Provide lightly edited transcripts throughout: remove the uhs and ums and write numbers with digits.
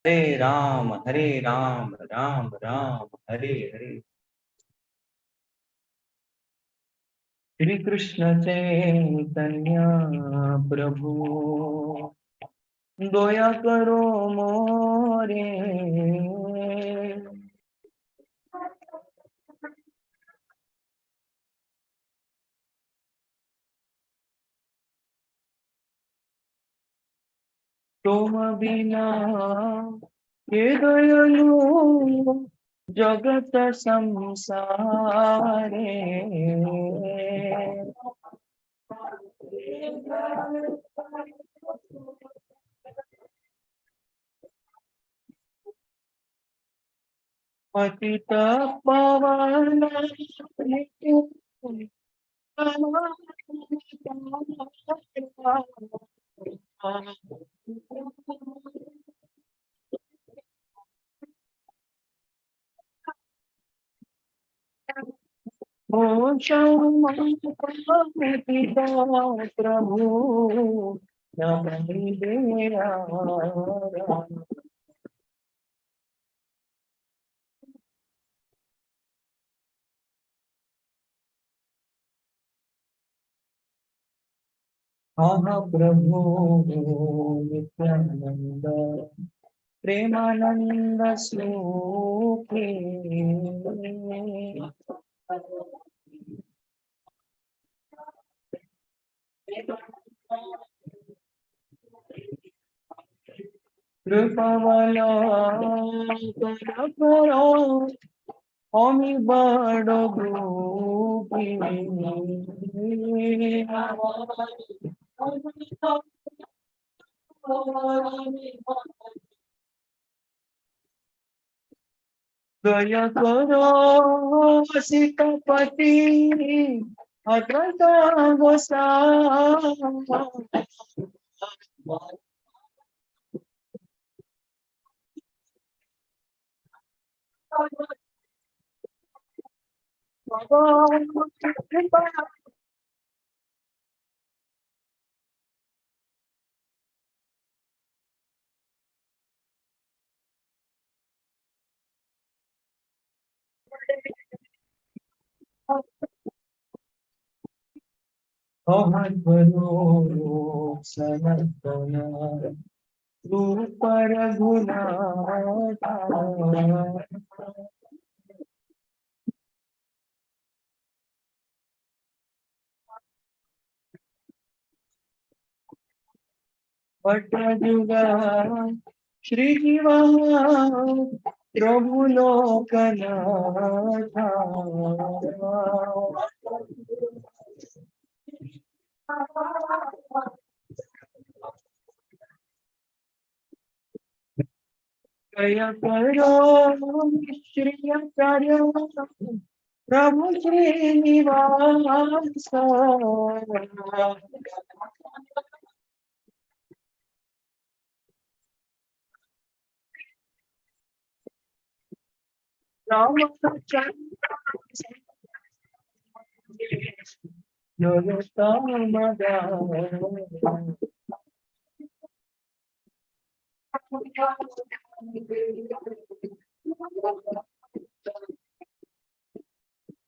हरे राम राम राम हरे हरे। श्री कृष्ण चैतन्य प्रभु दया करो मोरे। तुम बिना ये दयालु जगत संसारे। पतित पावन प्रभु प्रभु नित्यानंद प्रेमानंद सुखे। कृपावलोकन करो अमी बड़ दुखी। दया करो सीतापति अत्रत गोसाई। सनातन रूप रघुनाथ पट जुगा श्री जीवा प्रभु लोकनाथ। दया करो श्री आचार्य प्रभु श्रीनिवास।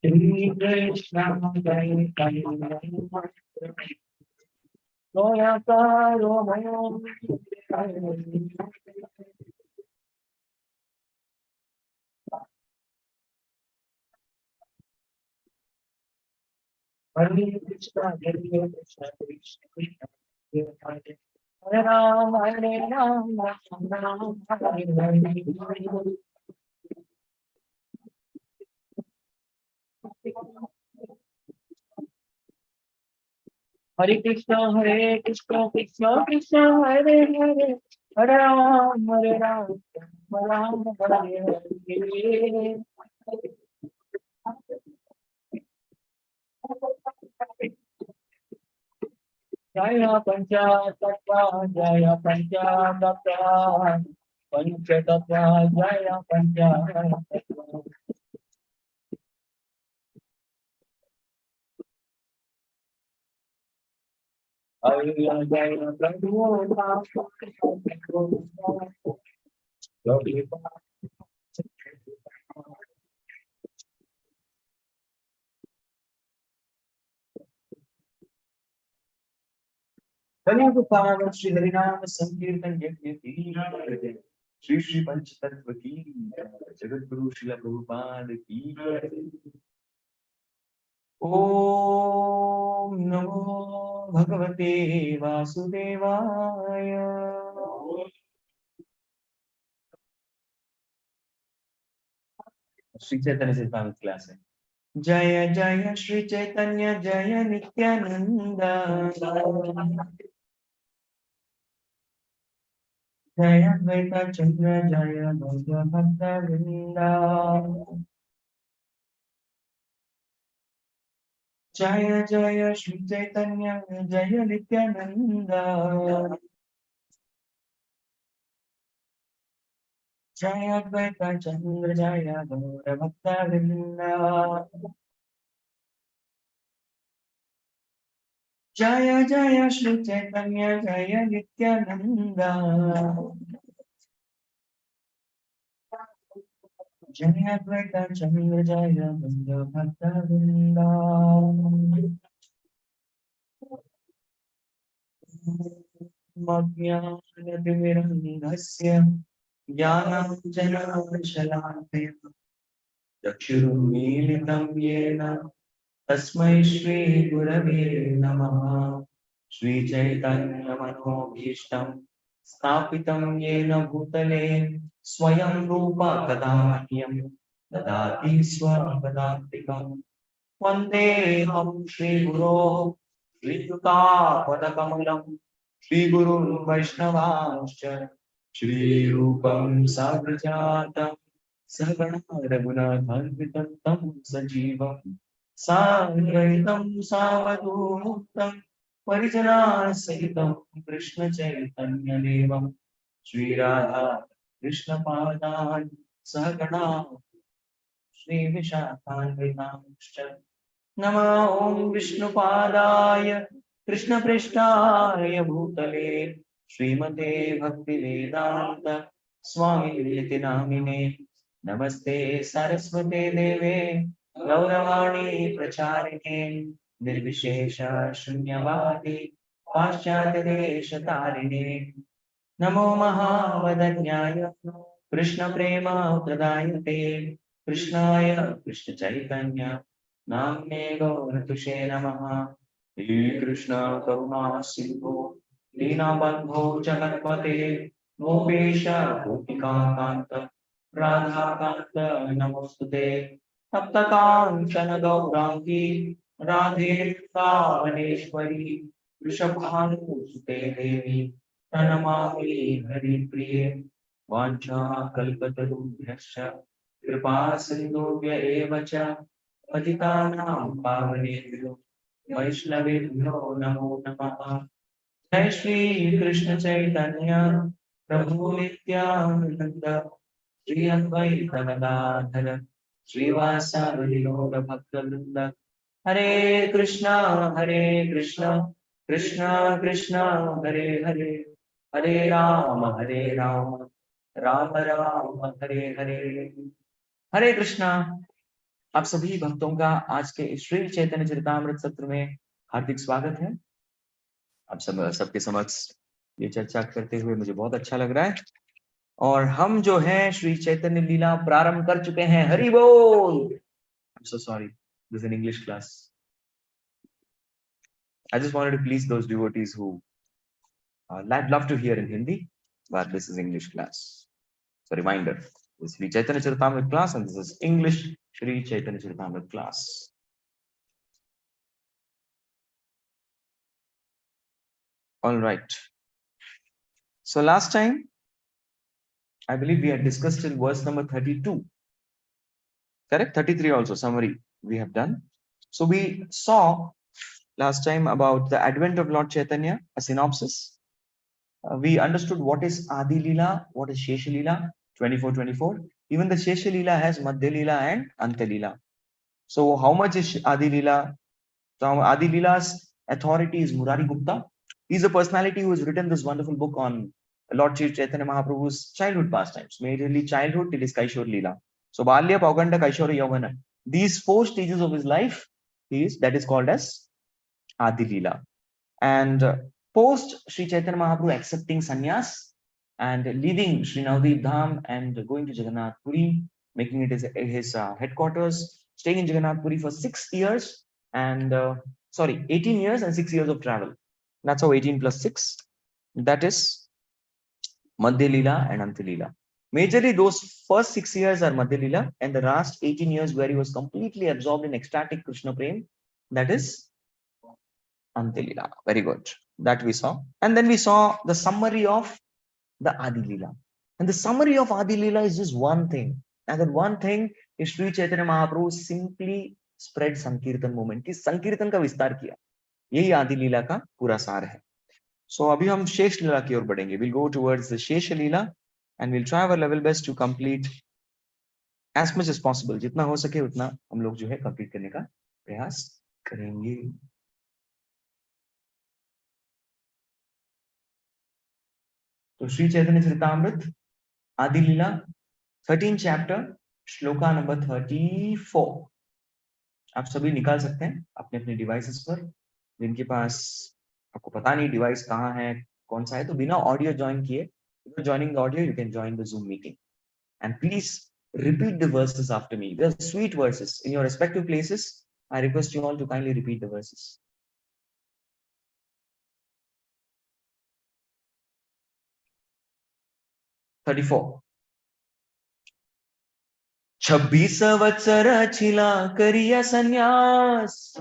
श्री कृष्ण दया करो हरे कृष्ण कृष्ण कृष्ण हरे राम राम राम हरे हरे। हरे कृष्ण कृष्ण कृष्ण हरे हरे हरे राम राम हरे हरे। जय पंचतत्व जय पंचतत्व पंचतत्व जय पंचतत्व। जय प्रभु पावन श्री हरिनाम संकीर्तन यज्ञ की श्री श्री पंच तत्व की जगत गुरु श्रील प्रभुपाद की ओम नमो भगवते वासुदेवाय। श्री चैतन्य चरितामृत क्लास है। जय जय श्री चैतन्य जय नित्यानंद, जय द्वैता चंद्र जय गौर भक्त वृंदा, जय जय श्री चैतन्य जय नित्यानंद, जय द्वैता चंद्र जय गौर भक्त वृंदा, जय जय श्री चैतन्य जय नित्यानंद, जय द्वैता चंद्र जय गौर भक्त वृंदा। ज्ञानतिमिरन्धस्य ज्ञानाञ्जनशलाकया चक्षुरुन्मीलितं येन तस्मै श्रीगुरवे नमः। श्रीचैतन्यमनोभीष्टं स्थापितं येन भूतले स्वयं रूप कदा मह्यं ददाति स्वपदान्तिकं। वन्देऽहं श्रीगुरो श्रीयुतापदकमलं श्रीगुरुं वैष्णवांश्च श्रीरूपं साग्रजातं सहगणा रघुनाथान्वितं तं सजीवं साद्वैतं सावधूतं परिजनासहितं कृष्णचैतन्यदेवं श्रीराधा कृष्णपादान् सहगणा श्रीविशाखान्वितांश्च नमो ॐ विष्णुपादाय कृष्णपृष्ठाय भूतले श्रीमते भक्तिवेदान्त स्वामिनिति नामिने। नमस्ते सरस्वते देवे गौरवाणी प्रचारिणे निर्विशेष शून्यवादी पाश्चात्यदेशतारिणे। नमो महावदन्याय कृष्णप्रेम प्रदायते कृष्णाय कृष्णचैतन्य नाम्ने गौरतुषे नमः। हे कृष्ण करुणा सिन्धो दीनबन्धो जगत्पते गोपेश गोपिकान्त राधाकान्त नमोस्तुते। तप्तकाञ्चन गौराङ्गी राधे वृन्दावनेश्वरी वृषभानुसुते देवी प्रणमामि हरिप्रिये। वाञ्छाकल्पतरुभ्यश्च कृपा सिन्धुभ्य एव च पतितानां पावनेभ्यो वैष्णवेभ्यो नमो नमः। जय श्री कृष्ण चैतन्य प्रभु नित्यानंद श्री अद्वैत गदाधर श्रीवासादि गौर भक्तवृंद। हरे कृष्णा कृष्णा कृष्णा हरे हरे, हरे राम राम राम हरे हरे। हरे कृष्णा। आप सभी भक्तों का आज के श्री चैतन्य चरितामृत सत्र में हार्दिक स्वागत है। आप सबके समक्ष ये चर्चा करते हुए मुझे बहुत अच्छा लग रहा है। और हम जो है श्री चैतन्य लीला प्रारंभ कर चुके हैं। हरि बोल। I'm so sorry, this is an English class. I just wanted to please those devotees who love to hear in Hindi, but this is English class. So reminder, this is Sri Chaitanya Charitamrita class and this is English Sri Chaitanya Charitamrita class. All right. So last time, I believe we had discussed in verse number 32. Correct? 33 also, summary we have done. So we saw last time about the advent of Lord Chaitanya, a synopsis. We understood what is Adi Lila, what is Shesha Lila, 24-24. Even the Shesha Lila has Madhya Lila and Anta Lila. So how much is Adi Lila? So Adi Lila's authority is Murari Gupta. He's a personality who has written this wonderful book on Lord Chaitanya Mahaprabhu's childhood pastimes, majorly childhood till his Kaishor Lila. So Balya, Pauganda, Kaishora, Yavana. These 4 stages of his life, that is called as Adi Lila. And post Sri Chaitanya Mahaprabhu accepting sannyas and leaving Sri Navdeep Dham and going to Jagannath Puri, making it his headquarters, staying in Jagannath Puri for 6 years and 18 years and 6 years of travel. That's how 18 plus 6. That is Madhya Lila and Anta Lila. Majorly, those first 6 years are Madhya Lila, and the last 18 years where he was completely absorbed in ecstatic Krishna Prem, that is Anta Lila. Very good. That we saw. And then we saw the summary of the Adi Lila. And the summary of Adi Lila is just one thing. And that one thing is Sri Chaitanya Mahaprabhu simply spread Sankirtan movement. कि संकीर्तन का विस्तार किया. यही आदि लीला का पूरा सार है. So अभी हम शेष लीला की ओर बढ़ेंगे. We'll go towards the शेष लीला and we'll try our level best to complete as much as possible. जितना हो सके उतना हम लोग जो है complete करने का प्रयास करेंगे. तो श्री चैतन्य चरितामृत आदि लीला 13 चैप्टर श्लोका नंबर 34 आप सभी निकाल सकते हैं अपने अपने डिवाइसेस पर. जिनके पास आपको पता नहीं डिवाइस कहाँ है कौन सा है तो बिना ऑडियो ज्वाइन किए joining the audio you can join the Zoom meeting and please repeat the verses after me. They are sweet verses in your respective places. I request you all to kindly repeat the verses. 34 26 वत्सर छिला करिया संन्यास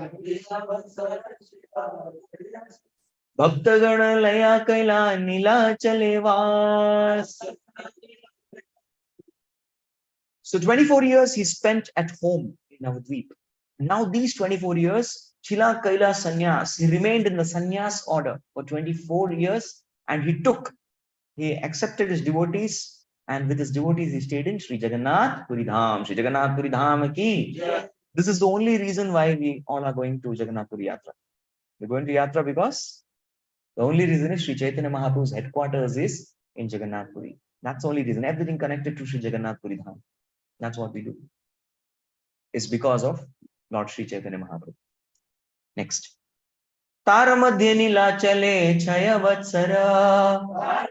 भक्तगण लया कैला नीला चलेवास. So 24 years he spent at home in Navadvip. Now these 24 years, Chila Kaila Sannyas, he remained in the Sannyas order for 24 years and he accepted his devotees and with his devotees he stayed in Sri Jagannath Puri Dham. Sri Jagannath Puri Dham ki. Yeah. This is the only reason why we all are going to Jagannath Puri Yatra. We're going to Yatra because the only reason is Sri Chaitanya Mahaprabhu's headquarters is in Jagannath Puri. That's the only reason. Everything connected to Sri Jagannath Puri Dham. That's what we do. It's because of Lord Sri Chaitanya Mahaprabhu. Next. Tara madhya nila chale chaya vatsara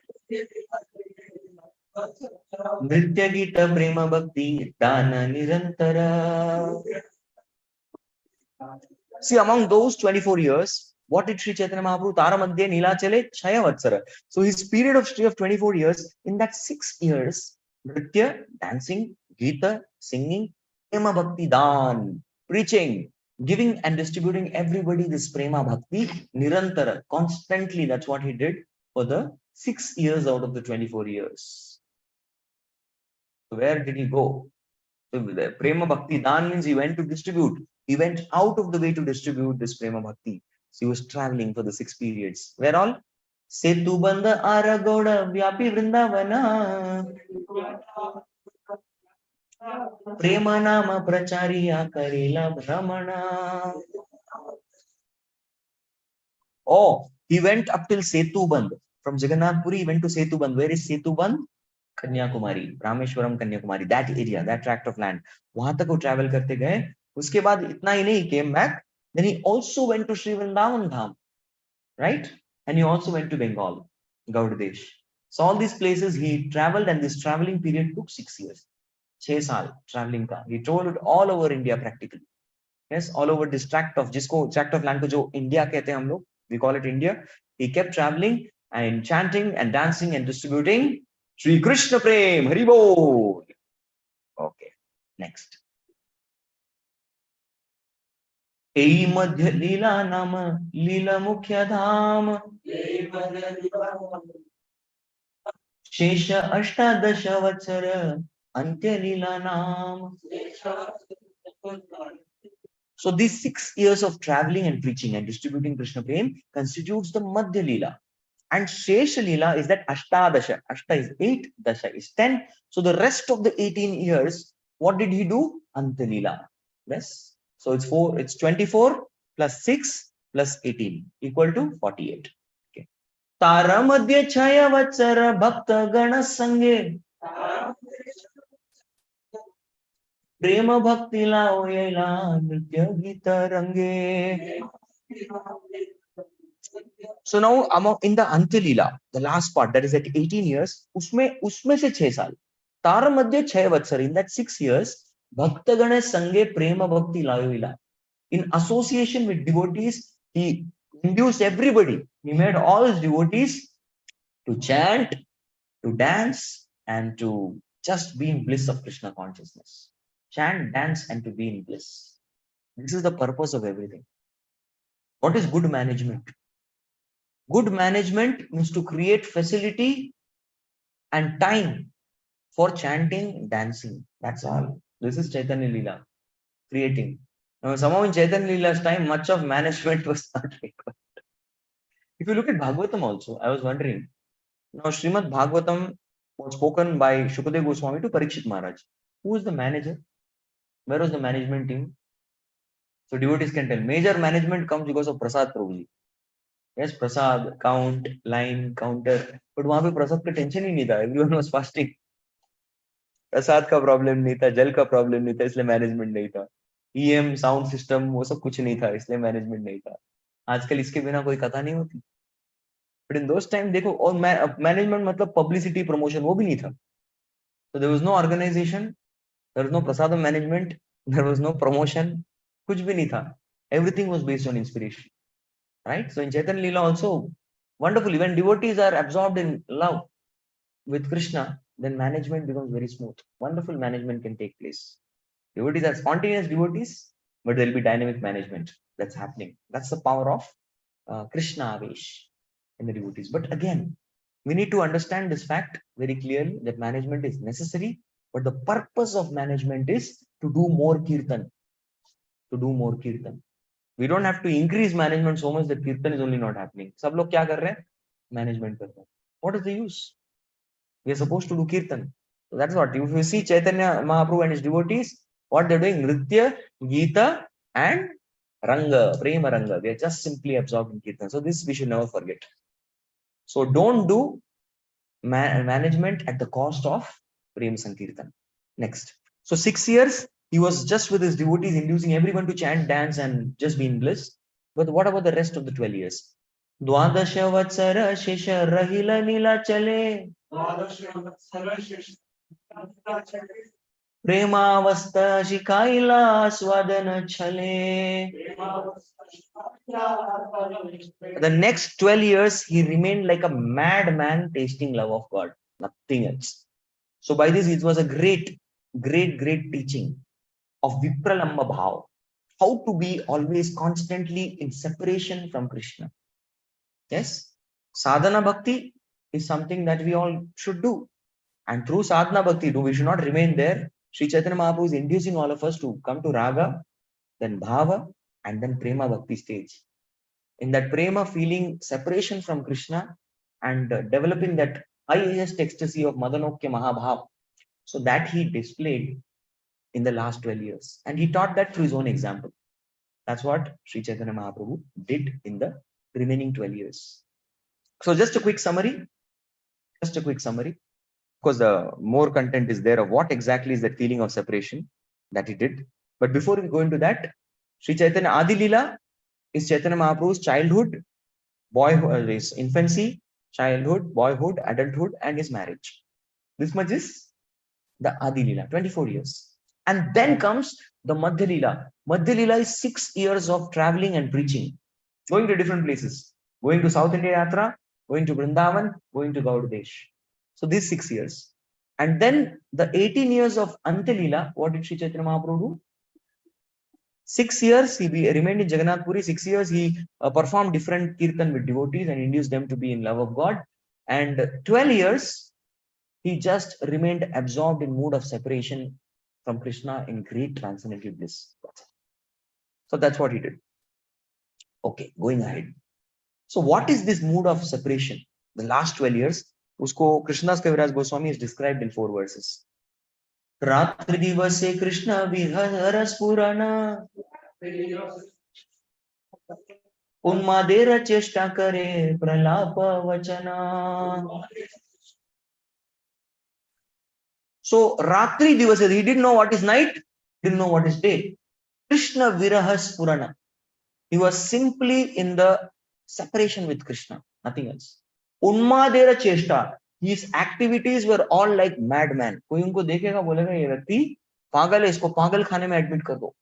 Nritya Gita Prema Bhakti Dana Nirantara. See, among those 24 years, what did Sri Chaitanya Mahaprabhu? Tara madhya nila chale chaya vatsara. So his period of stay of 24 years, in that 6 years, Nritya, dancing, Gita, singing, Prema Bhakti Dan, preaching, giving and distributing everybody this Prema Bhakti, Nirantara, constantly. That's what he did for the 6 years out of the 24 years. So where did he go? So the Prema Bhakti Dan means he went to distribute. He went out of the way to distribute this Prema Bhakti. So he was traveling for the 6 periods. Where all? Setu Banda Aragoda Vyapi Vrindavana. Prema Nama Prachariya Karila Brahmana. Oh, he went up till Setuband. From Jagannath Puri, he went to Setuband. Where is Setuband? Kanyakumari, Rameshwaram, Kanyakumari. That area, that tract of land. वहां तक वो travel करते गए. उसके बाद इतना ही नहीं, came back. Then he also went to Sri Vrindavan Dham, right? And he also went to Bengal, Gaudadesh. So all these places he traveled, and this traveling period took 6 years. 6 साल traveling का. He traveled all over India practically. Yes, all over this tract of जिसको tract of land को जो India कहते हैं हम लोग, we call it India. He kept traveling and chanting and dancing and distributing Sri Krishna Prem, Hari Bol. Okay, next. Ei Madhya Lila Nama Lila Mukhya Dham Shesha Ashtadasha Vatsara Antya Lila Nam. So these 6 years of traveling and preaching and distributing Krishna Prem constitutes the Madhya Lila. And Shesha Lila is that Ashtadasha. Ashta is 8, Dasha is 10. So the rest of the 18 years, what did he do? Anta Lila. Yes. So it's 24 plus 6 plus 18 equal to 48. Okay. तारा मध्ये छाया वत्सर भक्त गण संगे प्रेम भक्ती लावलेला नृत्य गीत रंगे. So now among in the Antilila, the last part that is at 18 years, उसमें से 6 साल तार मध्य 6 वत्सर, in that 6 years भक्तगण संगे प्रेम भक्ति लायोला, in association with devotees he induced everybody, he made all his devotees to chant, to dance and to just be in bliss of Krishna consciousness. Chant, dance and to be in bliss. This is the purpose of everything. What is good management? Good management means to create facility and time for chanting, dancing. That's all. This is Chaitanya Lila, creating. Now, somehow in Chaitanya Lila's time, much of management was not required. If you look at Bhagavatam also, I was wondering. Now, Srimad Bhagavatam was spoken by Shukadeva Goswami to Parikshit Maharaj. Who is the manager? Where was the management team? So devotees can tell. Major management comes because of Prasad Prabhuji. Yes, Prasad, count, line, counter. But वहां पे प्रसाद का tension ही नहीं था. Everyone was fasting. प्रसाद का problem नहीं था, जल का प्रॉब्लम नहीं था, इसलिए मैनेजमेंट नहीं था. ईएम साउंड सिस्टम वो सब कुछ नहीं था, इसलिए मैनेजमेंट नहीं था. आजकल इसके बिना कोई कथा नहीं होती. बट इन दोस टाइम देखो, और मैनेजमेंट मतलब पब्लिसिटी प्रमोशन वो भी नहीं था. So there was no organization, there was no prasad management, there was no promotion, कुछ भी नहीं था. Everything was based on inspiration. Right? So in Chaitanya Leela also, wonderfully, when devotees are absorbed in love with Krishna, then management becomes very smooth. Wonderful management can take place. Devotees are spontaneous devotees, but there will be dynamic management that's happening. That's the power of Krishna Avesh in the devotees. But again, we need to understand this fact very clearly that management is necessary, but the purpose of management is to do more kirtan. To do more kirtan. We don't have to increase management so much that kirtan is only not happening. सब लोग क्या कर रहे हैं? Management कर रहे हैं. What is the use? We are supposed to do kirtan. So that's what. If you see Chaitanya Mahaprabhu and his devotees, what they're doing, Nritya, Gita, and Ranga, Prema Ranga. They are just simply absorbed in kirtan. So this we should never forget. So don't do management at the cost of Prem Sankirtan. Next. So 6 years, he was just with his devotees, inducing everyone to chant, dance, and just be in bliss. But what about the rest of the 12 years? Dwadasha vatsara shesha rahila nila chale. Premavasta shikaila swadana chale. The next 12 years, he remained like a madman tasting love of God, nothing else. So by this, it was a great teaching of Vipralamba Bhav, how to be always constantly in separation from Krishna. Yes, sadhana bhakti is something that we all should do. And through sadhana bhakti, we should not remain there. Sri Chaitanya Mahaprabhu is inducing all of us to come to raga, then bhava, and then prema bhakti stage. In that prema, feeling separation from Krishna and developing that highest ecstasy of Madanokya Mahabhav. So that he displayed in the last 12 years. And he taught that through his own example. That's what Sri Chaitanya Mahaprabhu did in the remaining 12 years. So just a quick summary. Because the more content is there of what exactly is that feeling of separation that he did. But before we go into that, Sri Chaitanya Adi Lila is Chaitanya Mahaprabhu's childhood, boyhood, his infancy, childhood, boyhood, adulthood, and his marriage. This much is the Adi Lila, 24 years. And then comes the Madhya Lila. Madhya Lila is 6 years of traveling and preaching, going to different places, going to South India Yatra, going to Vrindavan, going to Gaudadesh. So these 6 years. And then the 18 years of Antya Lila, what did Sri Chaitanya Mahaprabhu do? 6 years he remained in Jagannath Puri. 6 years he performed different kirtan with devotees and induced them to be in love of God. And 12 years he just remained absorbed in mood of separation from Krishna in great transcendental bliss. So that's what he did. Okay, going ahead. So what is this mood of separation? The last 12 years, usko Krishna's Kaviraj Goswami is described in 4 verses. Ratri divase Krishna viharas purana उन्मादेर चेष्टा करे प्रलाप वचना. So Ratri Divas, he didn't know what is night, didn't know what is day. Krishna Virahas Purana. He was simply in the separation with Krishna, nothing else. Unmadera Cheshta. His activities were all like madman. कोई उनको देखेगा बोलेगा ये व्यक्ति पागल है, इसको पागल खाने में एडमिट कर दो.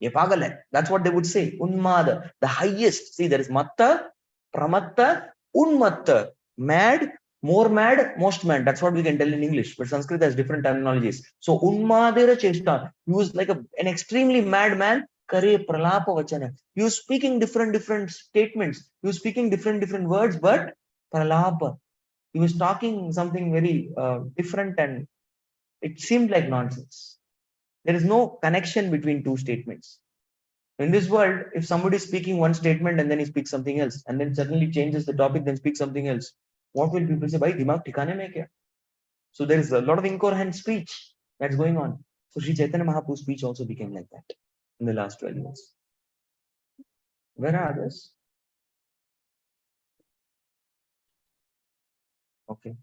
ये पागल है. That's what they would say. Unmada, the highest. See, there is matta, pramatta, unmatta. Mad, more mad, most mad. That's what we can tell in English. But Sanskrit has different terminologies. So unmadera cheshta. He was like an extremely mad man. Kare pralapa vachana. He was speaking different statements. He was speaking different words, but pralapa. He was talking something very different, and it seemed like nonsense. There is no connection between two statements. In this world, if somebody is speaking one statement and then he speaks something else, and then suddenly changes the topic, then speaks something else, what will people say? Bhai, dimag thikane mein kya? So there is a lot of incoherent speech that's going on. So Sri Chaitanya Mahaprabhu's speech also became like that in the last 12 years. Where are others? Okay.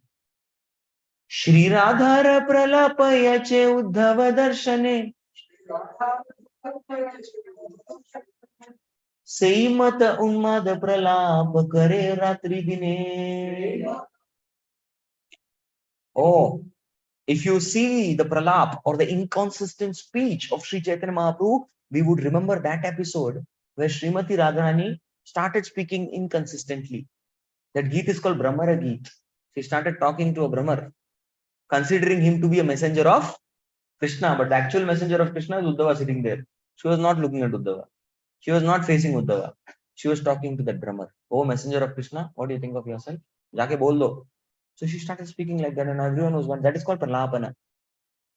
Shri Radhara Pralapayache Uddhava Darshane Seimat Unmad Pralap Kare Ratri Dine. Oh, if you see the pralap or the inconsistent speech of Sri Chaitanya Mahaprabhu, we would remember that episode where Srimati Radharani started speaking inconsistently. That Geet is called Brahmara Geet. She started talking to a Brahmar, considering him to be a messenger of Krishna, but the actual messenger of Krishna is Uddhava sitting there. She was not looking at Uddhava. She was not facing Uddhava. She was talking to that Brahmar. Oh, messenger of Krishna, what do you think of yourself? Jaake bol do. So she started speaking like that, and everyone was one. That is called Pralapana.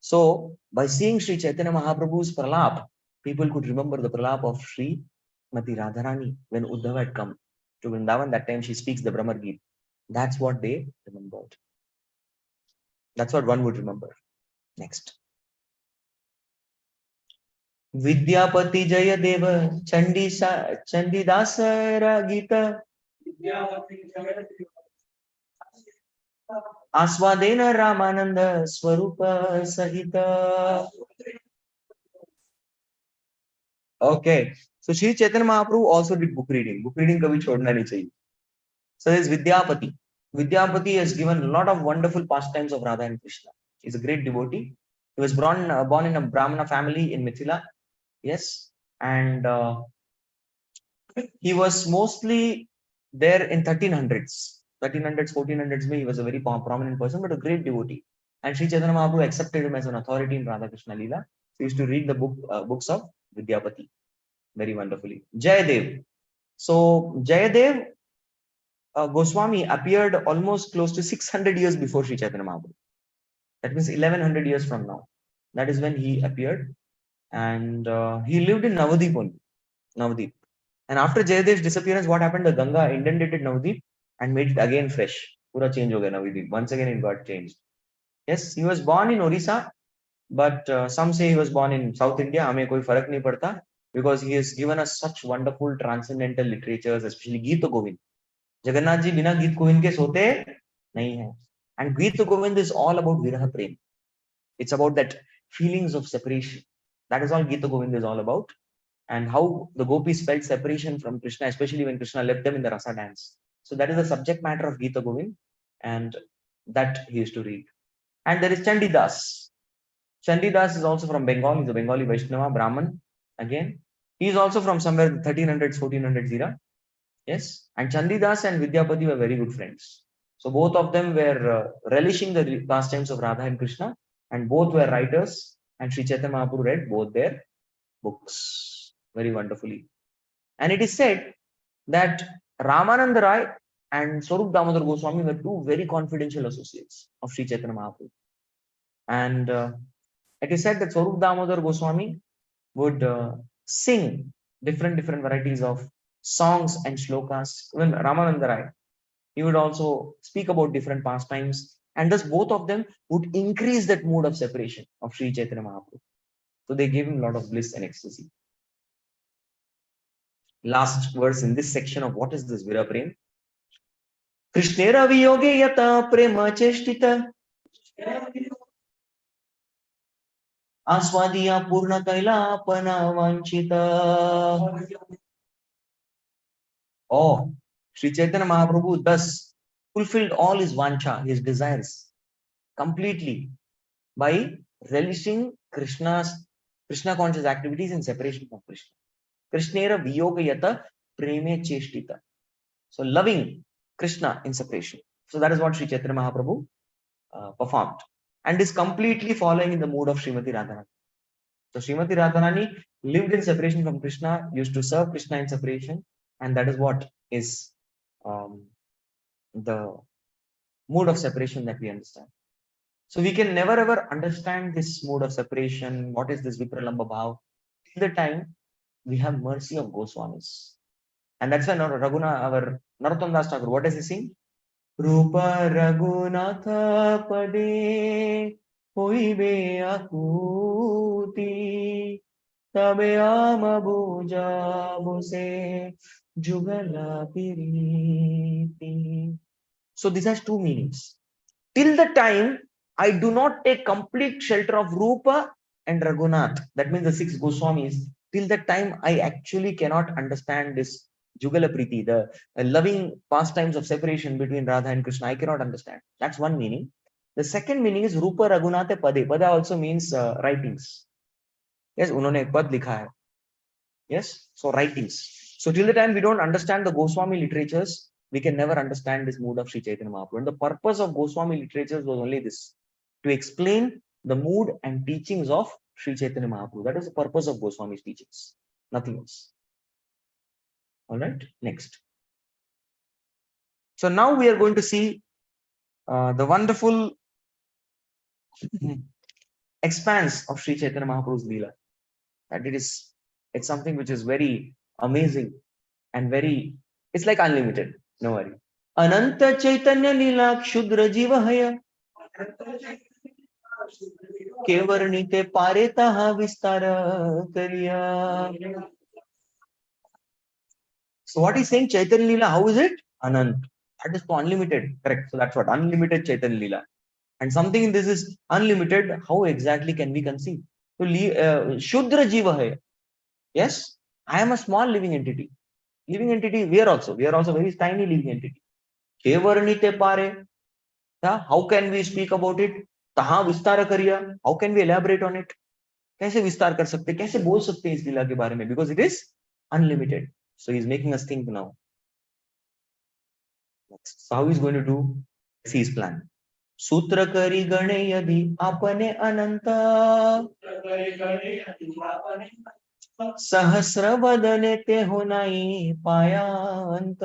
So, by seeing Sri Chaitanya Mahaprabhu's Pralap, people could remember the Pralap of Sri Mati Radharani when Uddhava had come to Vrindavan. That time she speaks the Brahmar Geet. That's what they remembered. That's what one would remember. Next. Vidyapati Jayadeva Chandidasara Gita Aswadena Ramananda Swarupa Sahita. Okay. So Sri Chaitanya Mahaprabhu also did book reading. Book reading kabhi chhodna nahi chahiye. So there's Vidyapati. Vidyapati has given a lot of wonderful pastimes of Radha and Krishna. He's a great devotee. He was born in a Brahmana family in Mithila. Yes. And he was mostly there in 1300s. 1300s, 1400s, he was a very prominent person, but a great devotee. And Sri Chaitanya Mahaprabhu accepted him as an authority in Radha Krishna Lila. He used to read the books of Vidyapati very wonderfully. Jayadev. So Jayadev Goswami appeared almost close to 600 years before Sri Chaitanya Mahaprabhu. That means 1100 years from now. That is when he appeared. And he lived in Navadip only. Navadip. And after Jayadev's disappearance, what happened? The Ganga inundated Navadip and made it again fresh. Pura change ho gaya Navadip. Once again it got changed. Yes, he was born in Orissa, but some say he was born in South India. Hame koi farak nahi padta, because he has given us such wonderful transcendental literatures, especially Geeta Govind. Jagannath ji बिना गीत गोविंद के सोते नहीं है. And Geeta Govind is all about Viraha Prem. It's about that feelings of separation. That is all Geeta Govind is all about. And how the gopis felt separation from Krishna, especially when Krishna left them in the Rasa dance. So that is the subject matter of Geeta Govind, and that he used to read. And there is Chandidas. Chandidas is also from Bengal. He's a Bengali Vaishnava, Brahman. Again, he is also from somewhere 1300s, 1400s era. Yes, and Chandidas and Vidyapati were very good friends. So both of them were relishing the pastimes of Radha and Krishna, and both were writers. And Sri Chaitanya Mahaprabhu read both their books very wonderfully. And it is said that Ramananda Rai and Swarup Damodar Goswami were two very confidential associates of Sri Chaitanya Mahaprabhu. And it is said that Swarup Damodar Goswami would sing different varieties of songs and shlokas. When Ramananda Rai, he would also speak about different pastimes, and thus both of them would increase that mood of separation of Sri Chaitanya Mahaprabhu. So they gave him a lot of bliss and ecstasy. last verse in this section of what is this Vira Prem. Krishnera viyoge yata prema cheshtita आस्वादिया पूर्ण कैला अपना वांछिता. Oh, Sri Chaitanya Mahaprabhu thus fulfilled all his vancha, his desires, completely by relishing Krishna conscious activities in separation from Krishna. Krishnera viyogayata preme cheshtita. So loving Krishna in separation. So that is what Sri Chaitanya Mahaprabhu performed, and is completely following in the mood of Srimati Radharani. So Srimati Radharani lived in separation from Krishna, used to serve Krishna in separation, and that is what is the mood of separation that we understand. So we can never ever understand this mode of separation. What is this Vipralamba Bhav? Till the time we have mercy of Goswamis. And that's why our Narottam Das Thakur, what does he sing? Rupa Raghunatha Pade Hoibe Akuti Tabe Ama Bhuja Bose Jugala Piriti. So this has two meanings. Till the time I do not take complete shelter of Rupa and Raghunath, that means the 6 Goswamis, till the time I actually cannot understand this Jugala Priti, the loving pastimes of separation between Radha and Krishna, I cannot understand. That's one meaning. The second meaning is Rupa Raghunatha Pade. Pada also means writings. Yes, unhone ek pad likha hai. Yes, so writings. So till the time we don't understand the Goswami literatures, we can never understand this mood of Sri Chaitanya Mahaprabhu. And the purpose of Goswami literatures was only this, to explain the mood and teachings of Sri Chaitanya Mahaprabhu. That is the purpose of Goswami's teachings, nothing else. All right, next. So now we are going to see the wonderful expanse of Sri Chaitanya Mahaprabhu's Lila. That it's something which is very amazing and very, it's like unlimited. No worry. Ananta Chaitanya Lila Kshudra Jiva Haya Kevarnite Paretaha Vistara Kariya. So what is saying Chaitanya Lila? How is it? Anant. That is for unlimited. Correct. So that's what unlimited Chaitanya Lila. And something in this is unlimited. How exactly can we conceive? So Shudra Jiva Haya. Yes, I am a small living entity. Living entity, we are also very tiny living entity. Kevarnite Pare. How can we speak about it? Taha Vistara Kariya. How can we elaborate on it? कैसे विस्तार कर सकते, कैसे बोल सकते हैं इस लीला के बारे में? Because it is unlimited. So he is making us think now. So how he is going to do? See his plan. सूत्र करी गणे यदि आपने अनंत सहस्र वदने ते हो नहीं पाया अंत.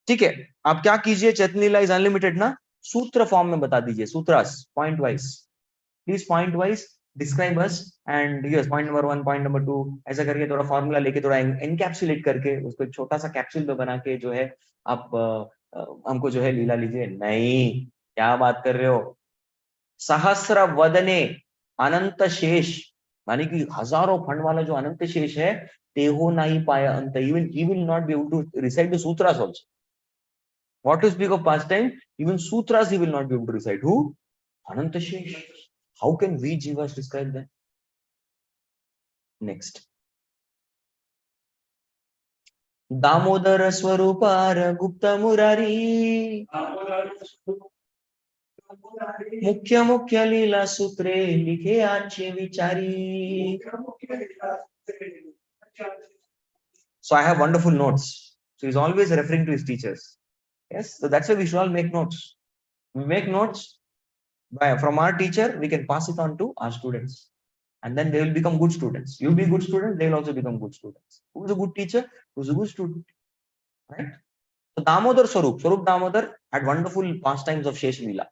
ठीक है, आप क्या कीजिए, चैतन्य लीला इज अनलिमिटेड ना, सूत्र फॉर्म में बता दीजिए, sutras point wise, please point wise describe us and yes point number 1 point number 2 ऐसा करके थोड़ा फॉर्मूला लेके थोड़ा एनकैप्सुलेट करके उसको एक छोटा सा कैप्सूल में बना के जो है आप हमको जो है लीला लीजिए. नहीं, क्या बात कर रहे हो? सहस्र वदने अनंत शेष, माने कि हजारों फंड वाला जो अनंत शेष है, ते हो नहीं पाया अंत. Even he will not be able to recite the sutras also. What to speak of pastime? Even sutras he will not be able to recite. Who? Ananta Shesh. How can we jivas describe that? Next. Damodara Swarupara Gupta Murari Mukhya Mukhya Lila Sutre Likhe Ache Vichari. So I have wonderful notes. So he's always referring to his teachers. Yes, so that's why we should all make notes. We make notes from our teacher, we can pass it on to our students. And then they will become good students. You'll be good students, they'll also become good students. Who's a good teacher? Who's a good student? Right? So Damodar Swarup Damodar had wonderful pastimes of Shesh Leela.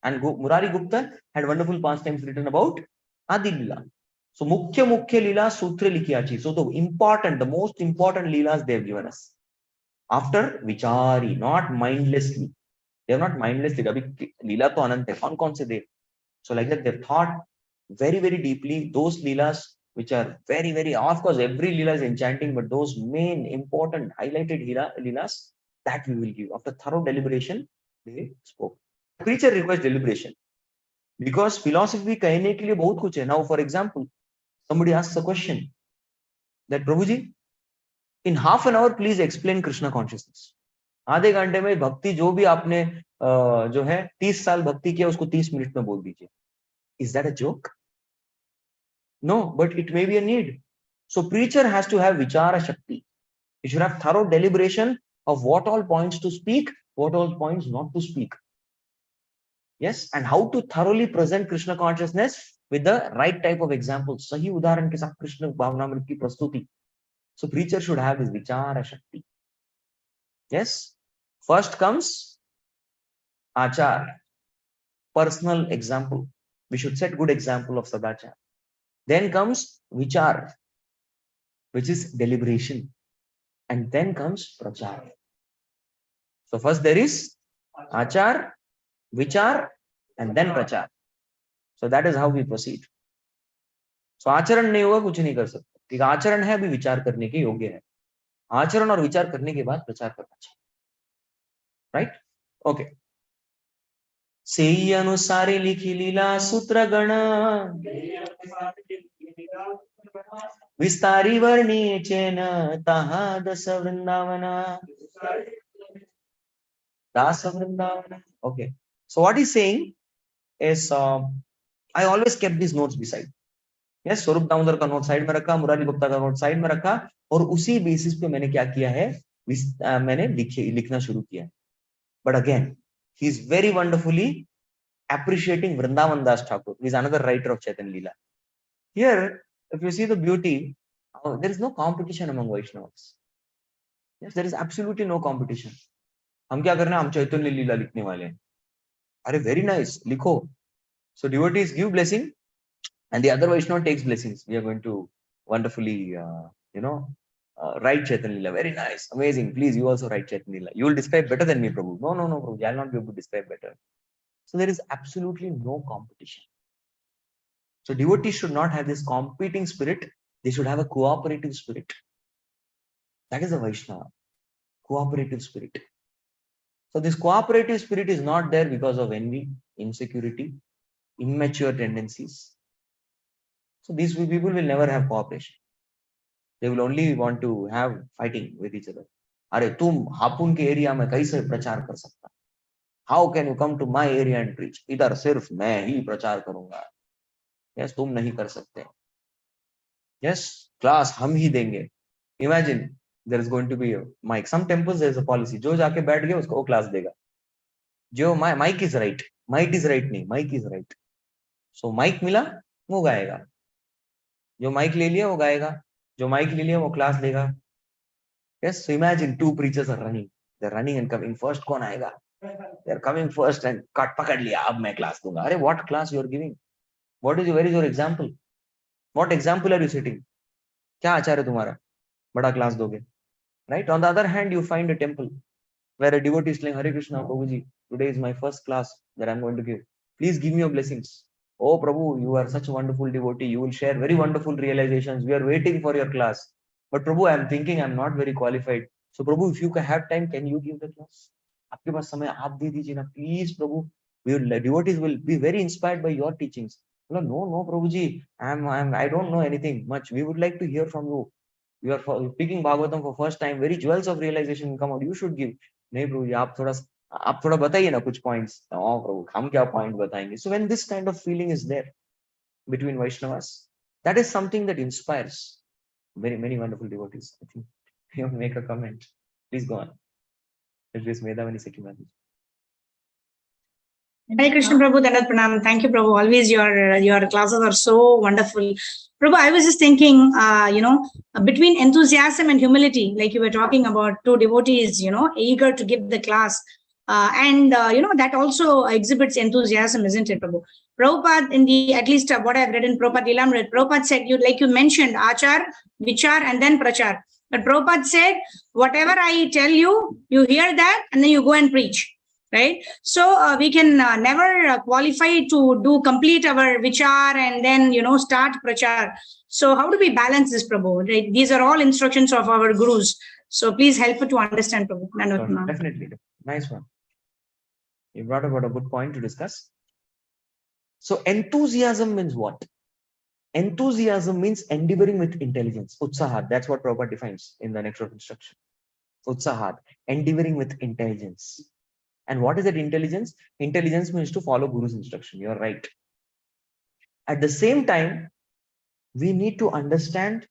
And Murari Gupta had wonderful pastimes written about Adi Leela. So Mukhya Leela Sutra Likhiyachi. So the most important Leelas they have given us. After Vichari, not mindlessly. They have not mindlessly. Abhi Leela to Anant hai. Kaun se de. So like that they've thought very, very deeply those Leelas which are very, very, of course, every Lila is enchanting, but those main, important, highlighted Leelas, that we will give. After thorough deliberation, they spoke. Preacher requires deliberation. Because philosophy कहने के लिए बहुत कुछ है. Now, for example, somebody asks a question that Prabhuji, in half an hour, please explain Krishna consciousness. आधे घंटे में भक्ति जो भी आपने जो है 30 साल भक्ति किया उसको 30 मिनट में बोल दीजिए. Is that a joke? No, but it may be a need. So preacher has to have vichara shakti. He should have thorough deliberation of what all points to speak, what all points not to speak. Yes, and how to thoroughly present Krishna consciousness with the right type of examples. Sahi udaharan ke saath Krishna bhavnamrit ki prastuti. So preacher should have his vichara shakti. Yes. First comes achar, personal example. We should set good example of sadachar. Then comes vichar, which is deliberation. And then comes prachar. So first there is achar, vichar, and then prachar. So that is how we proceed. So आचरण नहीं होगा कुछ नहीं कर सकते. ठीक आचरण है अभी विचार करने के योग्य है. आचरण और विचार करने के बाद प्रचार करना चाहिए. Right? Okay. सेई अनुसारी लिखी लीला सूत्र गण विस्तारी वर्णी चेन ताहा दस वृंदावना. Okay. So what he's saying is, I always kept these notes beside. Yes, स्वरूप दामोदर का नोट साइड में रखा, मुरारी गुप्ता का नोट साइड में रखा, और उसी बेसिस पे मैंने क्या किया है, मैंने लिखना शुरू किया. But again, he is very wonderfully appreciating Vrindavan Das Thakur. He is another writer of Chaitanya Lila. Here, if you see the beauty, there is no competition among Vaishnavas. Yes, there is absolutely no competition. हम क्या करना है, हम चैतन्य लीला लिखने वाले हैं. अरे very nice, लिखो. So devotees give blessing, and the other Vaishnava takes blessings. We are going to wonderfully, write Chaitanya Lila. Very nice, amazing. Please, you also write Chaitanya Lila. You will describe better than me, Prabhu. No, Prabhu. I will not be able to describe better. So there is absolutely no competition. So devotees should not have this competing spirit. They should have a cooperative spirit. That is a Vaishnava. Cooperative spirit. So this cooperative spirit is not there because of envy, insecurity, immature tendencies. So these people will never have cooperation. They will only want to have fighting with each other. अरे तुम हापुन के area में कैसे प्रचार कर सकता? How can you come to my area and preach? इधर सिर्फ मैं ही प्रचार करूंगा. Yes, तुम नहीं कर सकते. Yes, class हम ही देंगे. Imagine there is going to be a mic. Some temples there is a policy. जो जाके बैठ गया उसको वो class देगा. जो mic is right. Mic is right नहीं. Mic is right. So mic मिला वो गाएगा. जो mic ले लिया वो गाएगा. जो mic ले लिया वो class देगा. Yes, so imagine two preachers are running. They're running and coming. First कौन आएगा? They're coming first and पकड़ लिया. अब मैं class दूंगा. अरे what class you are giving? Where is your example? What example are you setting? क्या आचार है तुम्हारा? बड़ा class दोगे. Right? On the other hand, you find a temple where a devotee is saying, Hare Krishna, Prabhuji, today is my first class that I'm going to give. Please give me your blessings. Oh, Prabhu, you are such a wonderful devotee. You will share very wonderful realizations. We are waiting for your class. But Prabhu, I'm thinking I'm not very qualified. So Prabhu, if you have time, can you give the class? आपके पास समय आप दे दीजिए ना, please, Prabhu. Devotees will be very inspired by your teachings. No, Prabhuji, I don't know anything much. We would like to hear from you. You are speaking Bhagavatam for first time. Very jewels of realization come out. You should give. नहीं प्रभु जी आप थोड़ा बताइए ना कुछ points. Oh प्रभु हम क्या point बताएंगे? So when this kind of feeling is there between Vaishnavas, that is something that inspires many wonderful devotees. I think you make a comment. Please go on. It is Medhavani Sekimati. Hare Krishna Prabhu, Dandavat Pranam. Thank you, Prabhu. Always your classes are so wonderful. Prabhu, I was just thinking, between enthusiasm and humility, like you were talking about two devotees, eager to give the class. That also exhibits enthusiasm, isn't it, Prabhu? Prabhupada, at least what I've read in Prabhupada Lilamrit, Prabhupada said, like you mentioned, Achar, Vichar, and then Prachar. But Prabhupada said, whatever I tell you, you hear that, and then you go and preach. right? So we can never qualify to do complete our vichar and then, start prachar. So how do we balance this, Prabhu? Right? These are all instructions of our gurus. So please help to understand, Prabhu. Definitely. Nice one. You brought about a good point to discuss. So enthusiasm means what? Enthusiasm means endeavoring with intelligence. Utsahat. That's what Prabhupada defines in the next of instruction. Utsahat. Endeavoring with intelligence. And what is that intelligence? Intelligence means to follow Guru's instruction. You're right. At the same time, we need to understand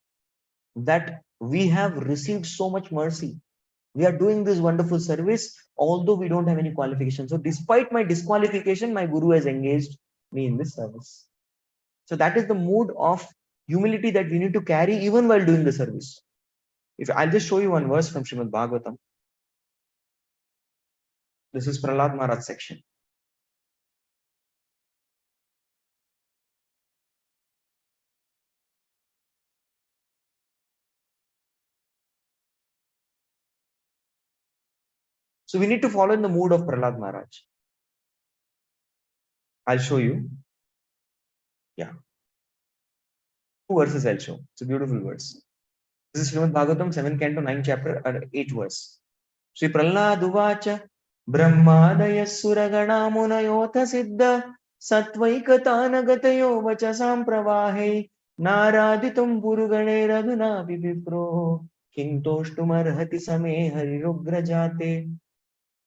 that we have received so much mercy. We are doing this wonderful service, although we don't have any qualification. So despite my disqualification, my Guru has engaged me in this service. So that is the mood of humility that we need to carry even while doing the service. If I'll just show you one verse from Srimad Bhagavatam. This is Prahlad Maharaj section. So we need to follow in the mood of Prahlad Maharaj. I'll show you. Yeah. 2 verses I'll show. It's a beautiful verse. This is Srimad Bhagavatam, 7th canto, 9th chapter, 8th verse. Sri Prahlad Uvacha Brahmadaya Suragana Munayotha Siddha Satvaikatana Vacha Sampravahe Naraditum Purugane Raduna Vipro Kintoshtumarhati Same Harirugrajate.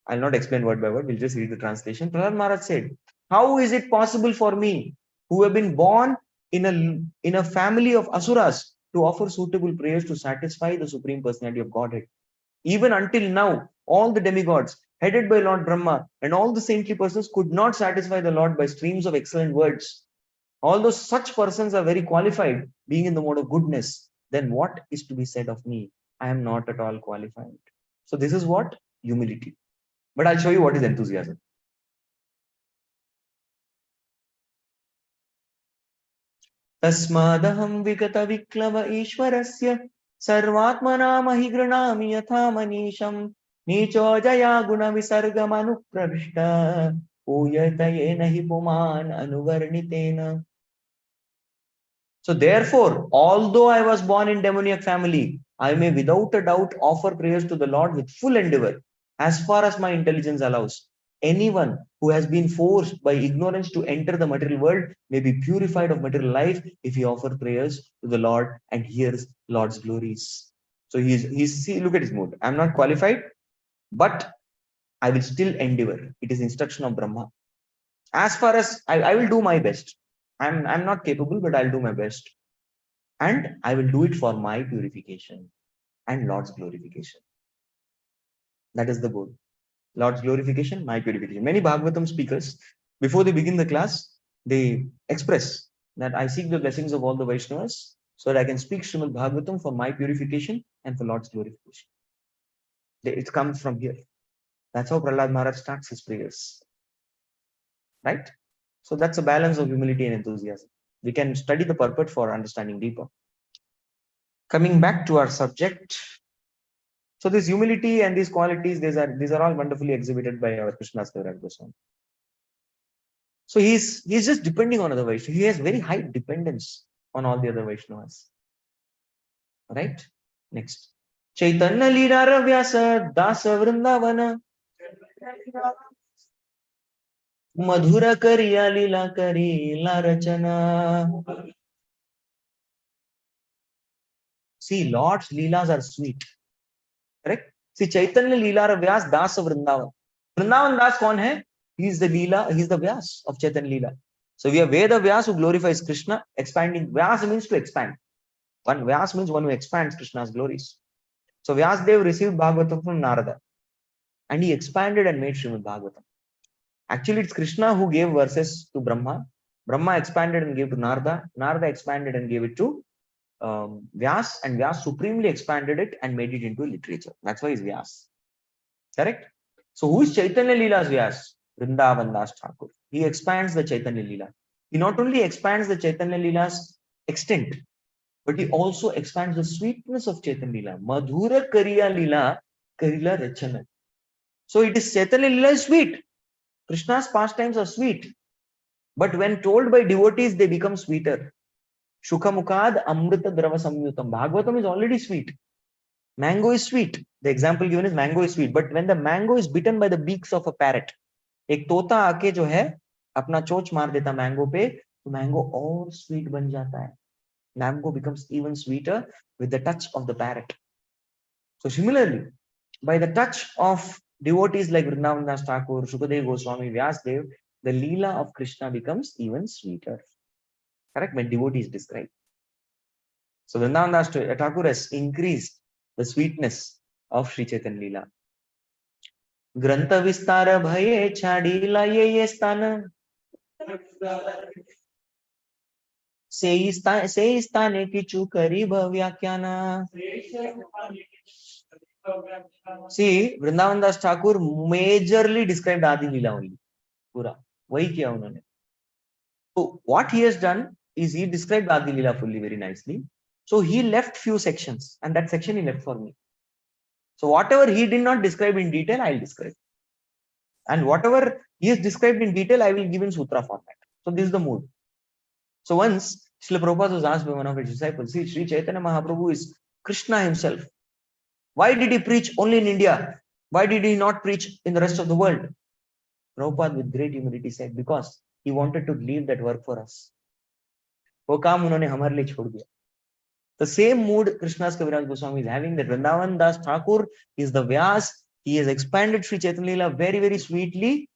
I'll not explain word by word, we'll just read the translation. Prahlad Maharaj said, how is it possible for me, who have been born in a family of asuras, to offer suitable prayers to satisfy the Supreme Personality of Godhead? Even until now, all the demigods, headed by Lord Brahma, and all the saintly persons could not satisfy the Lord by streams of excellent words. Although such persons are very qualified, being in the mode of goodness, then what is to be said of me? I am not at all qualified. So this is what? Humility. But I'll show you what is enthusiasm. Tasmadaham vigata viklava ishwarasya sarvatmana mahigranami yatha manisham nicho jaya guna visargamanu pravishta uyataye nahi puman anuvarnitena. So therefore, although I was born in demoniac family, I may without a doubt offer prayers to the Lord with full endeavor, as far as my intelligence allows. Anyone who has been forced by ignorance to enter the material world may be purified of material life if he offers prayers to the Lord and hears Lord's glories. So see, look at his mood. I'm not qualified, but I will still endeavor. It is instruction of Brahma. As far as I will do my best. I'm not capable, but I'll do my best. And I will do it for my purification and Lord's glorification. That is the goal. Lord's glorification, my purification. Many Bhagavatam speakers, before they begin the class, they express that I seek the blessings of all the Vaishnavas so that I can speak Srimad Bhagavatam for my purification and for Lord's glorification. It comes from here. That's how Prahlad Maharaj starts his prayers. Right? So that's a balance of humility and enthusiasm. We can study the purport for understanding deeper. Coming back to our subject. So this humility and these qualities, these are all wonderfully exhibited by our Krishnadas Kaviraj Goswami. So he's just depending on other Vaishnavas. He has very high dependence on all the other Vaishnavas. Right? Next. Chaitanya Lila Vyasa Dasa Vrindavana Madhura Kariya Lila Kari La Rachana. See, Lord's Leelas are sweet. Correct? See, Chaitanya Lila Vyas Dasa Vrindavan. Vrindavan Das kaun hai? He is the Leela, he is the Vyas of Chaitanya Lila. So we have Veda Vyas who glorifies Krishna, expanding. Vyas means to expand. One Vyas means one who expands Krishna's glories. So Vyasdev received Bhagavatam from Narada. And he expanded and made Srimad Bhagavatam. Actually, it's Krishna who gave verses to Brahma. Brahma expanded and gave to Narada. Narada expanded and gave it to Vyas, and Vyas supremely expanded it and made it into literature. That's why it's Vyas. Correct? So who is Chaitanya Leela's Vyas? Vrindavan Das Thakur. He expands the Chaitanya Leela. He not only expands the Chaitanya Leela's extent, but he also expands the sweetness of Chaitanya Leela. Madhura Kariya Leela Karila Rachana. So it is Chaitanya Leela is sweet, Krishna's pastimes are sweet, but when told by devotees, they become sweeter. Shukhamukad amrita drava samyutam. Bhagavatam is already sweet. Mango is sweet. The example given is mango is sweet, but when the mango is bitten by the beaks of a parrot, एक तोता आके जो है अपना चोंच मार देता mango पे, तो मैंगो और स्वीट बन जाता है. Mango becomes even sweeter with the touch of the parrot. So similarly, by the touch of devotees like Vrindavan Das Thakur, Shukadev Goswami, Vyasdev, the Lila of Krishna becomes even sweeter. Correct? When devotees describe. So Vrindavan Das Thakur has increased the sweetness of Sri Chaitanya Lila. Grantha Vistara Bhaye Chadila Ye Stana Se Stane Kichu Kari Bhavyakhyana. See, Vrindavan Das Thakur majorly described Adi Lila only. Pura. Wahi kiya unhone. So what he has done is he described Adi Lila fully very nicely. So he left few sections, and that section he left for me. So whatever he did not describe in detail, I will describe. And whatever he has described in detail, I will give in sutra format. So this is the mood. So once Srila Prabhupada was asked by one of his disciples, see, Sri Chaitanya Mahaprabhu is Krishna himself. Why did he preach only in India? Why did he not preach in the rest of the world? Prabhupada with great humility said, because he wanted to leave that work for us. वो काम उन्होंने हमारे लिए छोड़ दिया. The same mood Krishna's Kaviraj Goswami is having, that Vrindavan Das Thakur is the Vyas. He has expanded Sri Chaitanya Lila very, very sweetly.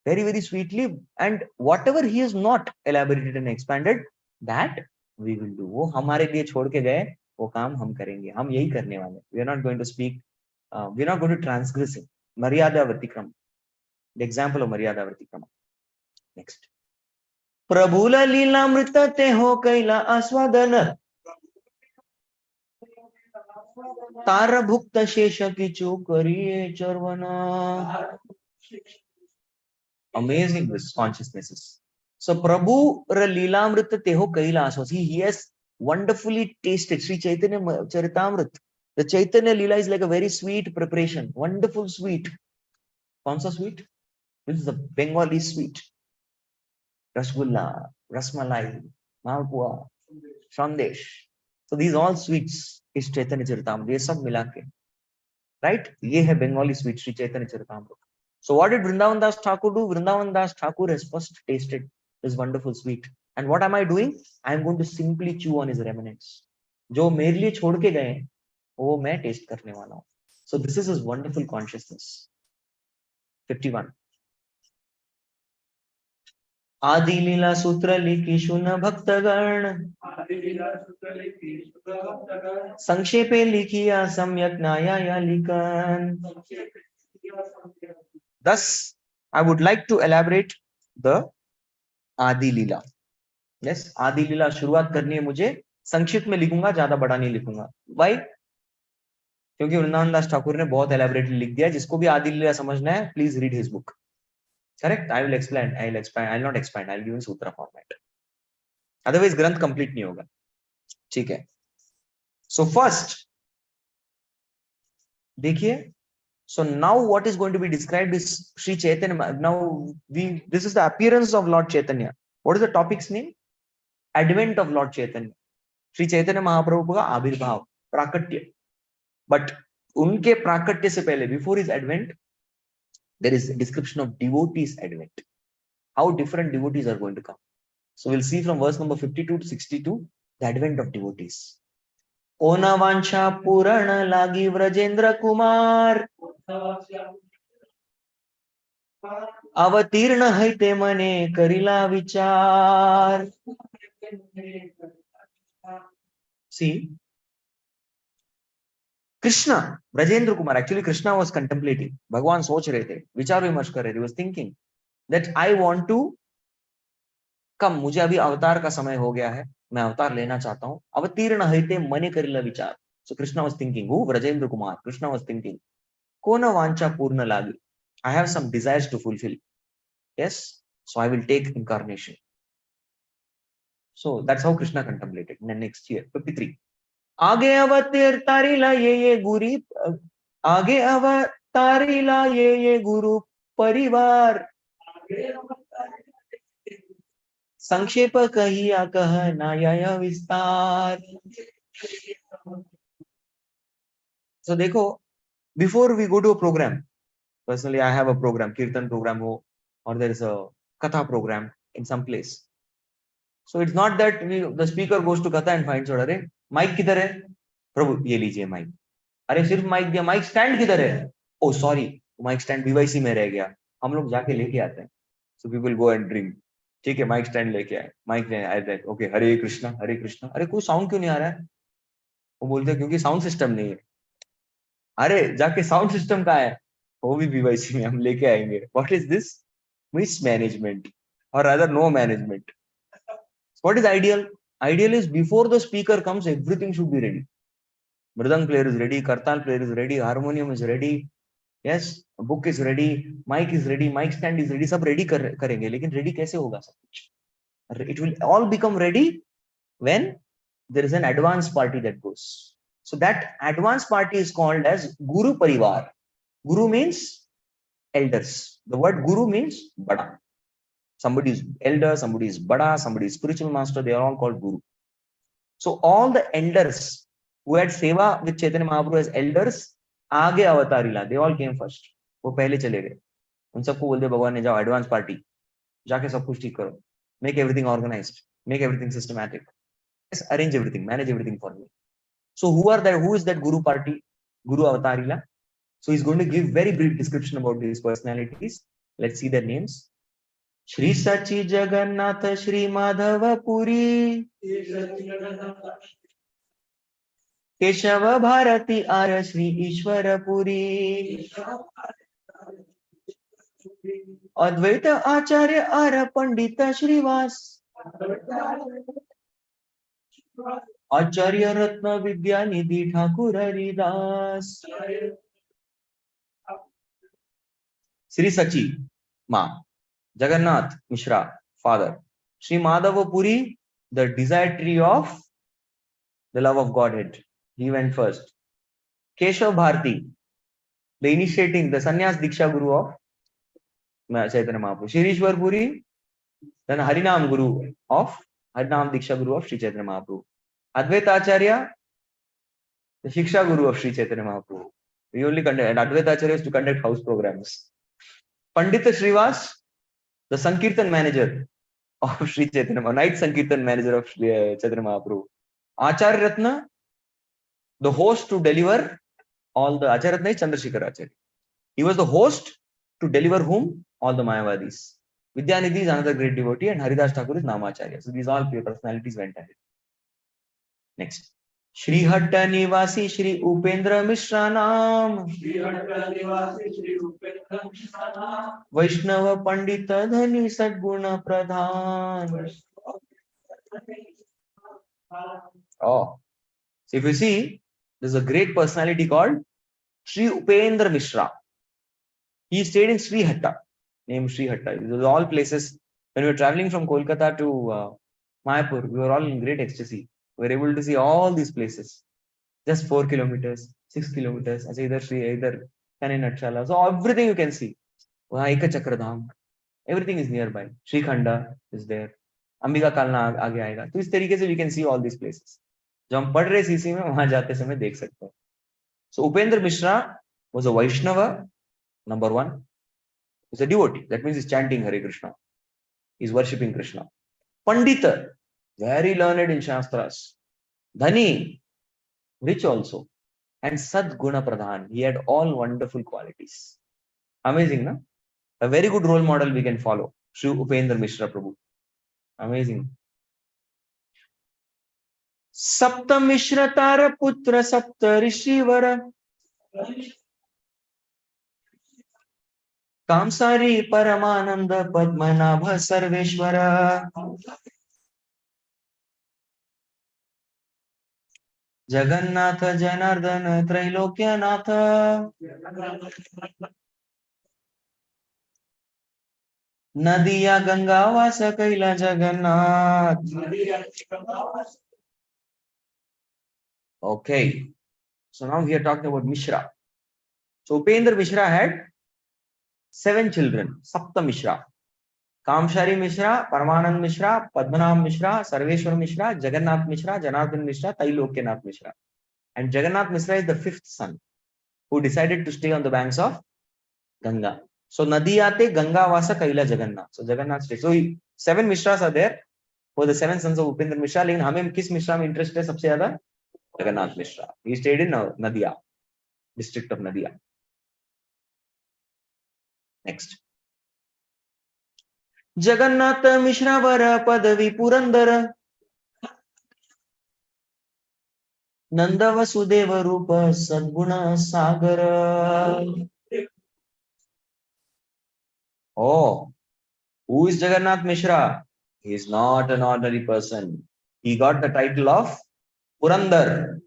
Very, very sweetly. And whatever he has not elaborated and expanded, that we will do. वो हमारे लिए छोड़ के गए, वो काम हम करेंगे. हम यही करने वाले. We are not going to speak, we are not going to transgress it. Maryada Vartikrama. The example of Maryada Vartikrama. Next. Prabhula Lila Mrita te ho kaila aswadana. Tara Bhukta Shesha Kichu Kariye Charvana. Amazing this consciousness is. So Prabhu Lilamrita Teho Kailas. He has wonderfully tasted Sri Chaitanya Charitamrita. The Chaitanya Lila is like a very sweet preparation. Wonderful sweet. Kaunsa sweet? This is a Bengali sweet. Rasgulla, Rasmalai, Malpua, Sandesh. So these all sweets is Chaitanya Charitamrita. ये सब मिला के, right? ये है Bengali sweet Sri Chaitanya Charitamrita. So what did Vrindavan Das Thakur do? Vrindavan Das Thakur has first tasted this wonderful sweet. And what am I doing? I am going to simply chew on his remnants. जो मेरे लिए छोड़ के गए, वो मैं taste करने वाला हूँ. So this is his wonderful consciousness. 51. आदि लीला सूत्र लिखी सुन भक्तगण, संक्षेपे लिखिया सम्यक न्याया लिखन. Thus, I would like to elaborate the Adi Lila. Yes, Adi Lila शुरुआत करनी है मुझे. संक्षिप्त में लिखूंगा, ज्यादा बड़ा नहीं लिखूंगा. Why? क्योंकि वृंदावन दास ठाकुर ने बहुत elaborately लिख दिया. जिसको भी आदि लीला समझना है, please read his book. Correct? I will explain. I will not expand. I will give in sutra format. Otherwise, ग्रंथ complete नहीं होगा. ठीक है. So first, देखिए. So now what is going to be described is Sri Chaitanya. Now this is the appearance of Lord Chaitanya. What is the topic's name? Advent of Lord Chaitanya. Sri Chaitanya Mahaprabhu का आविर्भाव, प्राकट्य. But उनके प्राकट्य से पहले, before his advent, there is a description of devotees' advent. How different devotees are going to come. So we'll see from verse number 52 to 62, the advent of devotees. Ona vancha purana lagi Vrajendra Kumar. अवतीर्ण हैते मने करिला विचार. See, Krishna, Brajendra Kumar, actually Krishna was contemplating. Bhagwan सोच रहे थे, विचार विमर्श कर रहे थे. He was thinking that I want to come. मुझे अभी अवतार का समय हो गया है. मैं अवतार लेना चाहता हूँ. अवतीर्ण हैते मने करिला विचार. So Krishna was thinking. Who? Brajendra Kumar. Krishna was thinking. Kona vancha purna lagi. I have some desires to fulfill. Yes. So I will take incarnation. So that's how Krishna contemplated. And then next year, 53. आगे अवतारिला ये गुरी, आगे अवतारिला ये गुरु परिवार, संक्षेप कहिया कह नाया विस्तार. So देखो, before we go to a program, personally I have a program, kirtan program ho, or there is a katha program in some place. So it's not that the speaker goes to katha and finds out, अरे mic किधर है? प्रभु ये लीजिए mic. अरे सिर्फ mic दिया, mic stand किधर है? Oh sorry, mic stand BYC में रह गया. हम लोग जाके लेके आते हैं. So people go and drink. ठीक है, माइक स्टैंड लेके आए, माइक ले आए, ओके हरे कृष्णा हरे कृष्णा. अरे कोई साउंड क्यों नहीं आ रहा है? वो बोलते हैं क्योंकि साउंड सिस्टम नहीं है. अरे जाके साउंड सिस्टम कहाँ है? वो भी बीवाईसी में हम लेके आएंगे. What is this? मिसमैनेजमेंट, और other no management. What is ideal? Ideal is before the speaker comes, everything should be ready. Mridang player is ready, kartal player is ready, harmonium is ready, yes, book is ready, mic is ready, mic stand is ready. सब ready करेंगे, लेकिन ready कैसे होगा सब कुछ? It will all become ready when there is an advance party that goes. So that advance party is called as Guru Parivar. Guru means elders. The word Guru means Bada. Somebody is elder, somebody is Bada, somebody is spiritual master. They are all called Guru. So all the elders who had seva with Chaitanya Mahaprabhu as elders, आगे अवतार लीला, they all came first. वो पहले चले गए. उन सबको बोलते भगवान ने, जाओ एडवांस पार्टी, जाके सब कुछ ठीक करो, make everything organized, make everything systematic, yes, arrange everything, manage everything for me. So who is that Guru party, Guru Avatar Lila? So he's going to give very brief description about these personalities. Let's see their names. Shri Sachi Jagannath Shri Madhava Puri Keshava Bharati Ara Shri Ishwara Puri Advaita Acharya Ara Pandita Shrivas Acharya Ratna Vidya Nidhi Thakur Haridas. Sri Sachi, Ma. Jagannath Mishra, father. Sri Madhava Puri, the desire tree of the love of Godhead. He went first. Keshav Bharati, the initiating, the sannyas Diksha Guru of Chaitanya Mahaprabhu. Shri Ishwar Puri, then Harinam Guru of Harinam Diksha Guru of Sri Chaitanya Mahaprabhu. Advaita Acharya, the Shiksha Guru of Sri Chaitanya Mahaprabhu. We only conduct, and Advaita Acharya is to conduct house programs. Pandita Srivas, the Sankirtan manager of Sri Chaitanya, night Sankirtan manager of Sri Chaitanya Mahaprabhu. Acharya Ratna, the host to deliver all the, Acharya Ratna is Chandrasekhar Acharya. He was the host to deliver whom? All the Mayavadis. Vidyanidhi is another great devotee, and Haridas Thakur is Namacharya. So these all personalities went ahead. Next. Shri Hatta Nivasi Shri Upendra Mishra Naam Vaishnava Pandita Dhani Sadguna Pradhan. Oh, so if you see, there's a great personality called Shri Upendra Mishra. He stayed in Sri Hatta, named Sri Hatta. These are all places. When we were traveling from Kolkata to Mayapur, we were all in great ecstasy. We were able to see all these places. Just 4 kilometers, 6 kilometers. As either Sri, either Kaninatchala. So everything you can see. Eka Chakradham. Everything is nearby. Sri Khanda is there. Ambika Kalna आगे आएगा. तो इस तरीके से we can see all these places. जो हम पढ़ रहे सीसी में वहां जाते समय देख सकते हैं. So Upendra Mishra was a Vaishnava, number one. He's a devotee. That means he's chanting Hare Krishna. He's worshipping Krishna. Pandita, very learned in Shastras. Dhani, rich also. And Sadguna Pradhan. He had all wonderful qualities. Amazing, na? A very good role model we can follow. Shri Upendra Mishra Prabhu. Amazing. Sapta Mishra Tara Putra Sapta Rishivara Kamsari Paramananda Padmanabha Sarveshwara Jagannatha Janardana Trailokyanatha Nadiya Ganga Vasa Kaila Jagannath. Okay, so now we are talking about Mishra. So Upendra Mishra had 7 children, Sapta Mishra. Kamshari Mishra, Paramanand Mishra, Padmanabh Mishra, Sarveshwar Mishra, Jagannath Mishra, Janardhan Mishra, Tailokanath Mishra. And Jagannath Mishra is the fifth son who decided to stay on the banks of Ganga. So Nadiyate Ganga Vasa Kaila Jagannath. So Jagannath stayed. So 7 Mishras are there for the 7 sons of Upendra Mishra. लेकिन हमें किस मिश्रा में interest है सबसे ज्यादा? Jagannath Mishra. He stayed in Nadia, district of Nadia. Next. Jagannath Mishra Vara Padavi Purandara Nanda Vasudeva Rupa Sadguna Sagara. Oh, who is Jagannath Mishra? He is not an ordinary person. He got the title of Purandar.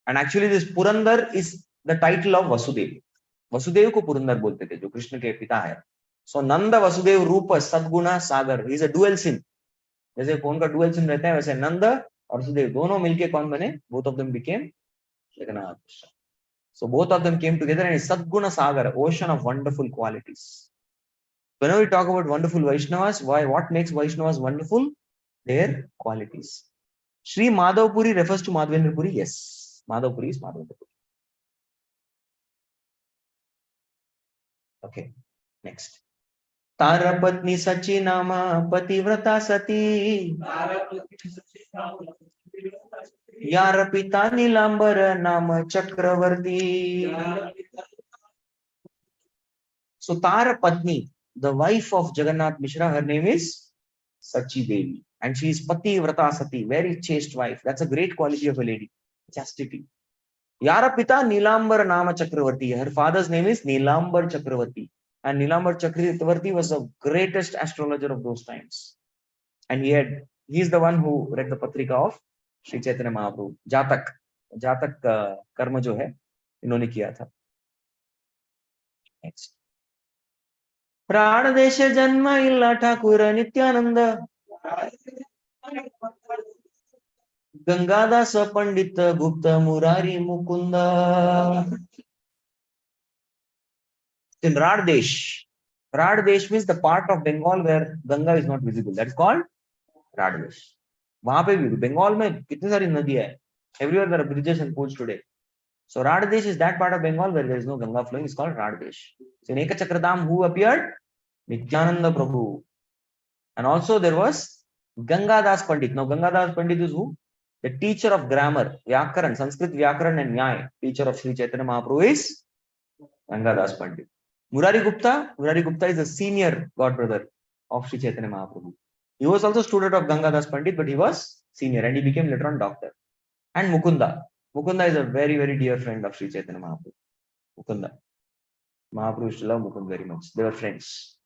And actually this Purandar is the title of Vasudev. Vasudev को पुरंदर बोलते थे जो कृष्ण के पिता है. So Nanda Vasudev Rupa Sadguna Sagar. He is a dual sin. जैसे कौन का dual sin रहता है वैसे नंद और वसुदेव दोनों मिलके कौन बने? Both of them became Jagannath. So both of them came together and it's Sadguna Sagar, ocean of wonderful qualities. Whenever we talk about wonderful Vaishnavas, what makes Vaishnavas wonderful? Their qualities. Sri Madhavpuri refers to Madhavendrapuri. Yes, Madhavpuri is Madhavendrapuri. Okay, next. Tara Patni Sachi Nama Pativrata Sati Yara Pita Nilambara Nama Chakravarti. So Tara Patni, the wife of Jagannath Mishra, her name is Sachi Devi. And she is Pati Vrata Sati, very chaste wife. That's a great quality of a lady. Chastity. Yara Pita Nilambar Nama Chakravarti. Her father's name is Nilambar Chakravarti. And Nilambar Chakravarti was the greatest astrologer of those times. And he is the one who read the Patrika of Sri Chaitanya Mahaprabhu. Jatak karma jo hai, इन्होंने किया था. Next. प्राण देश जन्म इल्ला ठाकुर नित्यानंद गंगादास पंडित गुप्त Murari Mukund. In Raddesh. Raddesh means the part of Bengal where Ganga is not visible. That is called Raddesh. वहां पे भी बंगाल में कितनी सारी नदियां है. Everywhere there are bridges and pools today. So Raddesh is that part of Bengal where there is no Ganga flowing. It's called Raddesh. So in Ekachakradam, who appeared? Nityananda Prabhu. And also there was Gangadas Pandit. Now Gangadas Pandit is who? The teacher of grammar, Vyakaran, Sanskrit Vyakaran and Nyaya. Teacher of Sri Chaitanya Mahaprabhu is Gangadas Pandit. Murari Gupta is the senior godbrother of Sri Chaitanya Mahaprabhu. He was also student of Gangadas Pandit, but he was senior and he became later on doctor. And Mukunda. Mukunda is a very, very dear friend of Sri Chaitanya Mahaprabhu. Mukunda. Mahaprabhu used to love Mukunda very much. They were friends.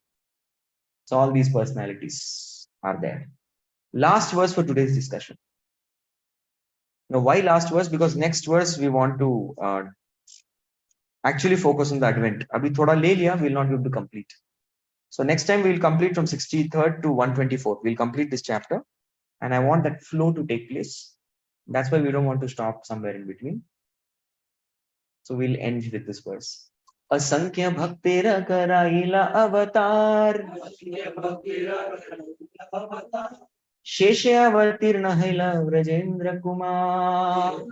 So all these personalities are there. Last verse for today's discussion. Now, why last verse? Because next verse we want to actually focus on the Advent. Abhi thoda le liya, we will not be able to complete. So next time we will complete from 63rd to 124th. We'll complete this chapter. And I want that flow to take place. That's why we don't want to stop somewhere in between. So we'll end with this verse. Asankhya bhaktera karaila avatar Sheshe avatirna haila Vrajendra Kumar.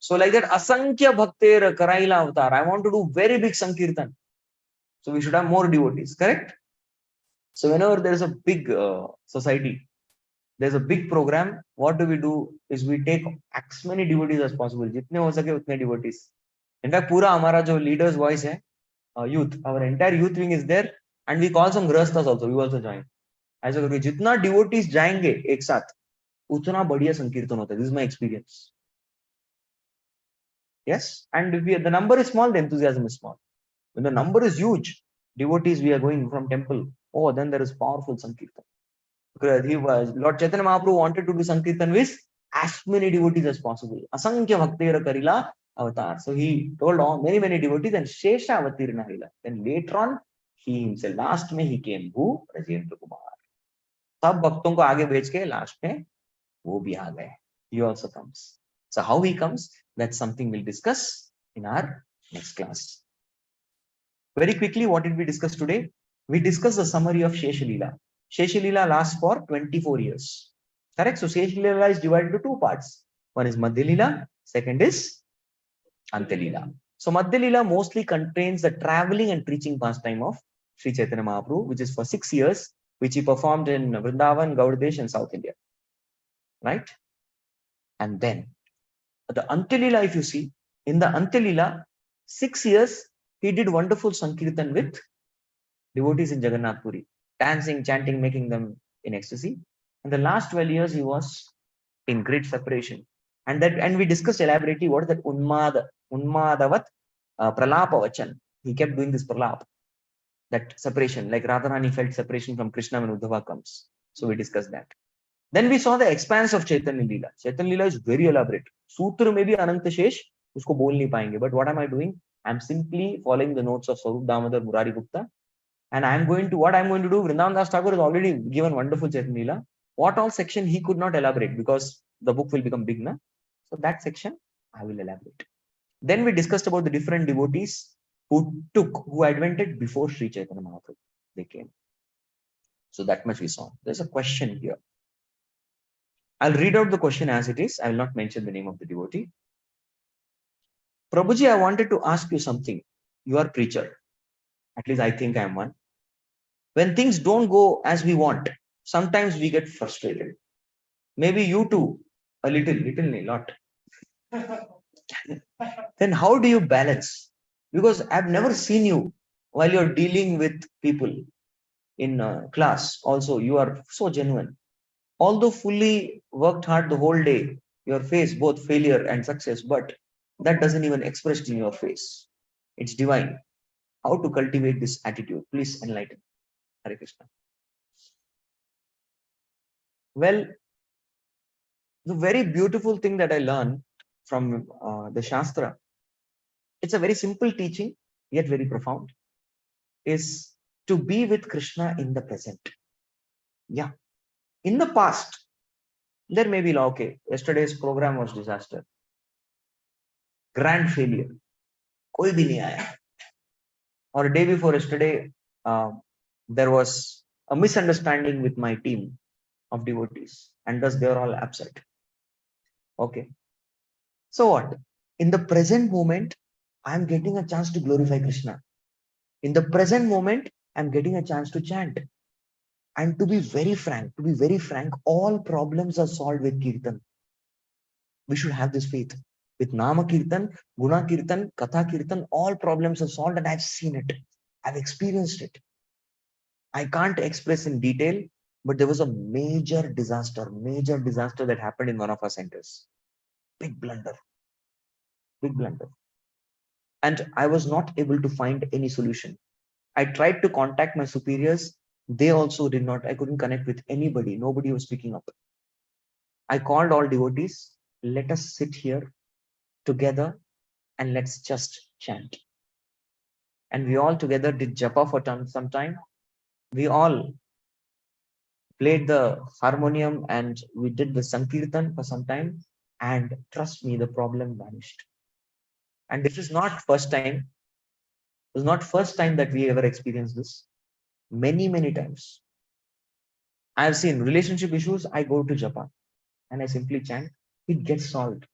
So like that, Asankhya bhaktera karaila avatar. I want to do very big Sankirtan. So we should have more devotees, correct? So whenever there is a big society, there's a big program, what do? Is we take as many devotees as possible. Jitne ho sake utne devotees. In fact, pura hamara jo leader's voice hai, youth, our entire youth wing is there, and we call some grastas also. We also join. As a jitna devotees jayenge ek sath, utna badhiya sankirtan hota. This is my experience. Yes, and if the number is small, the enthusiasm is small. When the number is huge, devotees we are going from temple. Oh, then there is powerful sankirtan. Because Lord Chaitanya Mahaprabhu wanted to do sankirtan with as many devotees as possible. Asankhya bhaktera karila avatar. So he told many devotees and Shesha avatirna haila. Then later on, he himself, last में he came. Who? Rajendra Kumar. सब भक्तों को आगे भेज के last में वो भी आ गए. He also comes. So how he comes? That's something we'll discuss in our next class. Very quickly, what did we discuss today? We discussed the summary of Shesha Lila. Shesha Lila lasts for 24 years. Correct? So Shesha Lila is divided into two parts. One is Madhya Lila, second is Antya Lila. So Madhya Lila mostly contains the traveling and preaching pastime of Sri Chaitanya Mahaprabhu, which is for 6 years, which he performed in Vrindavan, Gaudadesh and South India. Right? And then the Antya Lila, if you see, in the Antya Lila, 6 years, he did wonderful Sankirtan with devotees in Jagannath Puri, dancing, chanting, making them in ecstasy. And the last 12 years, he was in great separation. And we discussed elaborately what is that Unmadavat Pralapa Vachan. He kept doing this Pralap, that separation, like Radharani felt separation from Krishna when Uddhava comes. So we discussed that. Then we saw the expanse of Chaitanya Lila. Chaitanya Lila is very elaborate. Sutra may be Ananta Shesh, usko bol nahi payenge. But what am I doing? I'm simply following the notes of Swarup Damodar Murari Gupta. And what I'm going to do, Vrindavan Das Thakur has already given wonderful Chaitanya Lila. What all section he could not elaborate because the book will become big, na? So that section I will elaborate. Then we discussed about the different devotees who advented before Sri Chaitanya Mahaprabhu. They came. So that much we saw. There's a question here. I'll read out the question as it is. I will not mention the name of the devotee. Prabhuji, I wanted to ask you something. You are preacher. At least I think I am one. When things don't go as we want, sometimes we get frustrated. Maybe you too, a little, lot. Then how do you balance? Because I've never seen you while you're dealing with people in class. Also, you are so genuine. Although fully worked hard the whole day, your face, both failure and success, but that doesn't even express in your face. It's divine. How to cultivate this attitude? Please enlighten. Hare Krishna. Well, the very beautiful thing that I learned from the Shastra, it's a very simple teaching, yet very profound, is to be with Krishna in the present. Yeah. In the past, there may be, okay, yesterday's program was disaster. Grand failure. Koi bhi nahi aaya. Or a day before yesterday, there was a misunderstanding with my team of devotees, and thus they are all upset. Okay. So what? In the present moment, I am getting a chance to glorify Krishna. In the present moment, I am getting a chance to chant. And to be very frank, all problems are solved with Kirtan. We should have this faith. With Nama Kirtan, Guna Kirtan, Katha Kirtan, all problems are solved, and I've seen it. I've experienced it. I can't express in detail, but there was a major disaster that happened in one of our centers. Big blunder. And I was not able to find any solution. I tried to contact my superiors. They also did not. I couldn't connect with anybody. Nobody was speaking up. I called all devotees. Let us sit here together and let's just chant. And we all together did japa for some time. We all played the harmonium and we did the Sankirtan for some time. And trust me, the problem vanished. And this is not first time. It was not first time that we ever experienced this. Many times. I have seen relationship issues. I go to japa and I simply chant. It gets solved.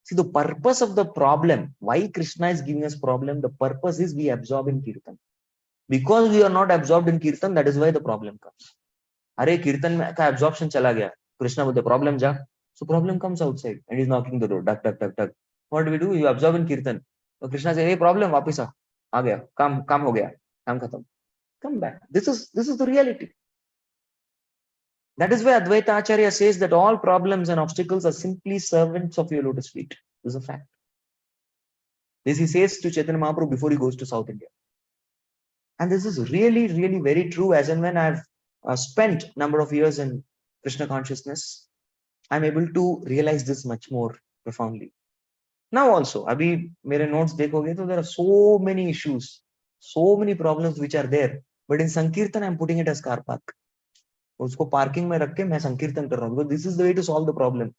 See, the purpose of the problem, why Krishna is giving us problem, the purpose is we absorb in Kirtan. Because we are not absorbed in Kirtan, that is why the problem comes. Are Kirtan ka absorption chala gaya. Krishna with the problem ja. So problem comes outside and he's knocking the door. Duck. What do? You absorb in Kirtan. So Krishna says, hey, problem, wapis aa gaya. Kam ho gaya. Kam khatam. Come back. This is the reality. That is why Advaita Acharya says that all problems and obstacles are simply servants of your lotus feet. This is a fact. This he says to Chaitanya Mahaprabhu before he goes to South India. And this is really very true. As and when I've spent a number of years in Krishna consciousness, I'm able to realize this much more profoundly. Now also, abhi mere notes dekhoge, so there are so many issues, so many problems which are there. But in Sankirtan, I'm putting it as car park. उसको parking में रख के मैं संकीर्तन कर रहा हूँ. This is the way to solve the problem.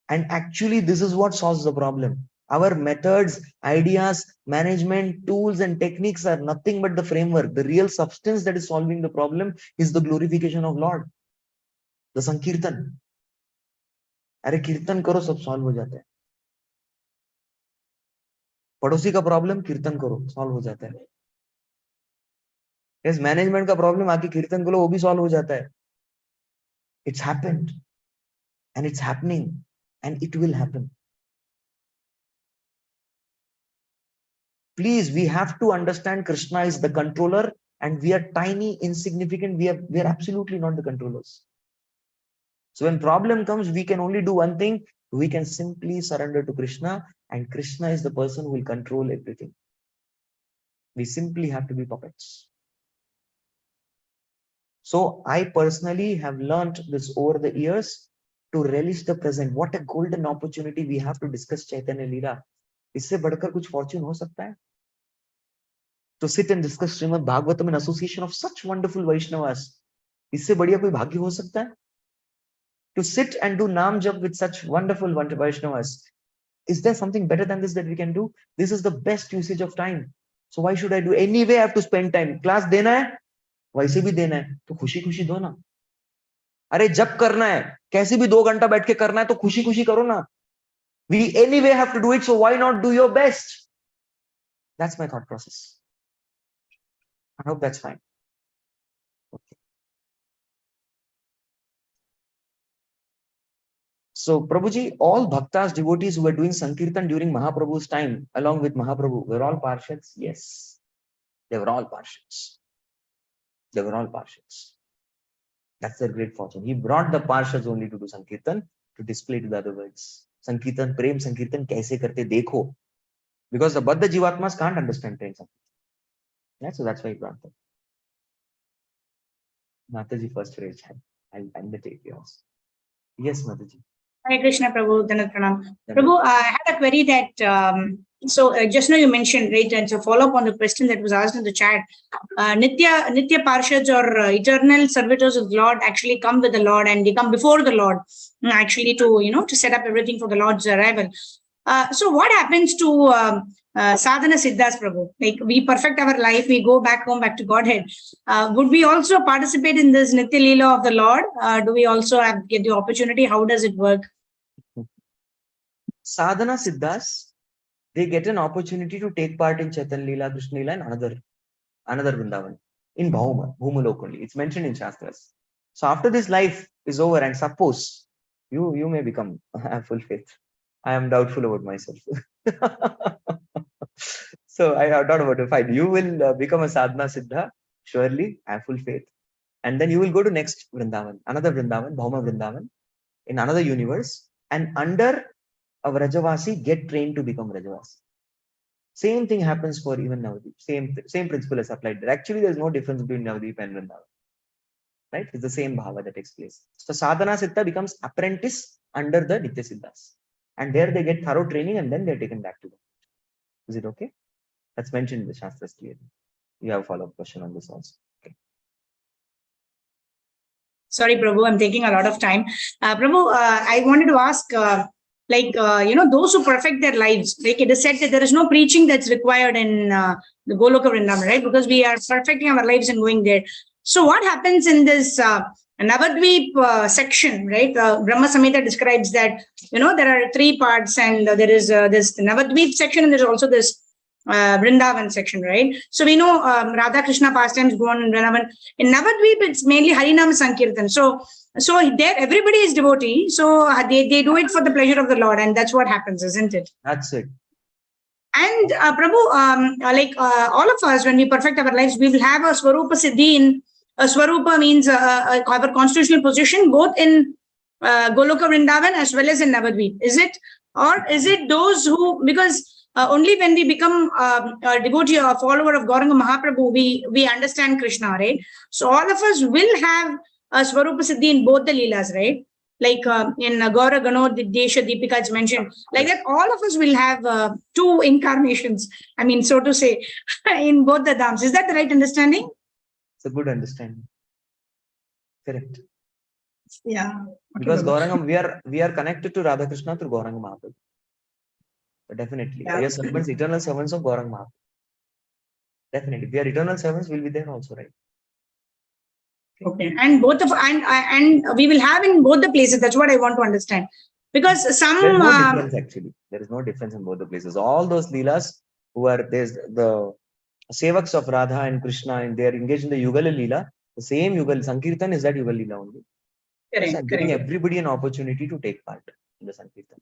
And actually, this is what solves the problem. Our methods, ideas, management, tools and techniques are nothing but the framework. The real substance that is solving the problem is the glorification of Lord. The Sankirtan. अरे कीर्तन करो सब solve हो जाता है. पड़ोसी का problem कीर्तन करो सॉल्व हो जाता है. इस मैनेजमेंट का प्रॉब्लम आके कीर्तन करो वो भी सॉल्व हो जाता है. It's happened and it's happening and it will happen. Please, we have to understand Krishna is the controller and we are tiny, insignificant. We are absolutely not the controllers. So when problem comes, we can only do one thing. We can simply surrender to Krishna, and Krishna is the person who will control everything. We simply have to be puppets. So I personally have learned this over the years to relish the present. What a golden opportunity we have to discuss Chaitanya Lila. इससे बढ़कर कुछ fortune हो सकता है? To sit and discuss Srimad Bhagavatam in association of such wonderful Vaishnavas. इससे बढ़िया कोई भाग्य हो सकता है? To sit and do Nam Jap with such wonderful Vaishnavas. Is there something better than this that we can do? This is the best usage of time. So why should I do? Anyway, I have to spend time. Class देना है, वैसे भी देना है, तो खुशी खुशी दो ना. अरे जब करना है, कैसे भी 2 घंटा बैठ के करना है, तो खुशी खुशी करो ना. We anyway have to do it, so why not do your best? That's my thought process. I hope that's fine. Okay. So Prabhuji, all bhaktas, devotees who were doing Sankirtan during Mahaprabhu's time, along with Mahaprabhu, were all Parshads? Yes. They were all Parshads. They were all Parshads. That's their great fortune. He brought the Parshads only to do Sankirtan, to display to the other words. Sankirtan, Prem Sankirtan, kaise karte dekho. Because the Baddha Jivatmas can't understand Prem Sankirtan. Yeah, so that's why he brought them. Mataji first raise hand. I'll undertake yours. Yes, Mataji. Hare Krishna, Prabhu. Dandavat Pranam. Prabhu, I had a query that, just now you mentioned, right, and so follow up on the question that was asked in the chat. Nitya Parshads or eternal servitors of the Lord actually come with the Lord and they come before the Lord, actually to set up everything for the Lord's arrival. So what happens to sadhana siddhas, Prabhu? Like we perfect our life, we go back home, back to Godhead. Would we also participate in this Nitya Lila of the Lord? Do we also get the opportunity? How does it work? Sadhana siddhas, they get an opportunity to take part in Chaitanya Lila, Krishna Lila, and another Vrindavan in Bhuma Lok only. It's mentioned in Shastras. So after this life is over, and suppose you may become full faith. I am doubtful about myself. So I have thought about it. Fine, you will become a sadhana siddha, surely, have full faith. And then you will go to next Vrindavan, another Vrindavan, Bhuma Vrindavan, in another universe, and under a Vrajavasi, get trained to become Vrajavasi. Same thing happens for even Navadip. Same principle is applied there. Actually, there's no difference between Navadip and Vrindavan. Right? It's the same bhava that takes place. So sadhana siddha becomes apprentice under the Nitya Siddhas. And there they get thorough training and then they're taken back to them. Is it okay? That's mentioned in the Shastras clearly. You have a follow-up question on this also. Okay. Sorry, Prabhu, I'm taking a lot of time. Prabhu, I wanted to ask, those who perfect their lives, like it is said that there is no preaching that's required in the Goloka Vrindavan, right? Because we are perfecting our lives and going there. So what happens in this Navadvip section, right? Brahma Samhita describes that, there are 3 parts and there is this Navadvip section and there's also this Vrindavan section, right? So we know Radha Krishna pastimes go on in Vrindavan. In Navadvip, it's mainly Harinam Sankirtan. So there everybody is devotee. So they do it for the pleasure of the Lord, and that's what happens, isn't it? That's it. And Prabhu, all of us, when we perfect our lives, we will have a Swarupa Siddhi in Swarupa means our constitutional position, both in Goloka Vrindavan as well as in Navadvip. Is it? Or is it those who, because only when we become a devotee or a follower of Gauranga Mahaprabhu, we understand Krishna, right? So all of us will have a Swarupa Siddhi in both the Leelas, right? Like in Gaura Gano Desha Deepika it's mentioned, like that all of us will have 2 incarnations, I mean, so to say, in both the dhams. Is that the right understanding? It's a good understanding. Correct. Yeah. Because Gauranga, we are connected to Radha Krishna through Gauranga Mahaprabhu. Definitely. Yeah. We are servants, eternal servants of Gaurang Mahaprabhu. Definitely. We are eternal servants, we'll be there also, right? Okay. And both of and we will have in both the places. That's what I want to understand. Because some There is no difference actually. There is no difference in both the places. All those Leelas who are there's the Sevaks of Radha and Krishna, and they are engaged in the Yugal Leela. The same Yugal Sankirtan is that Yugal Leela only. Yes, I'm giving everybody an opportunity to take part in the Sankirtan.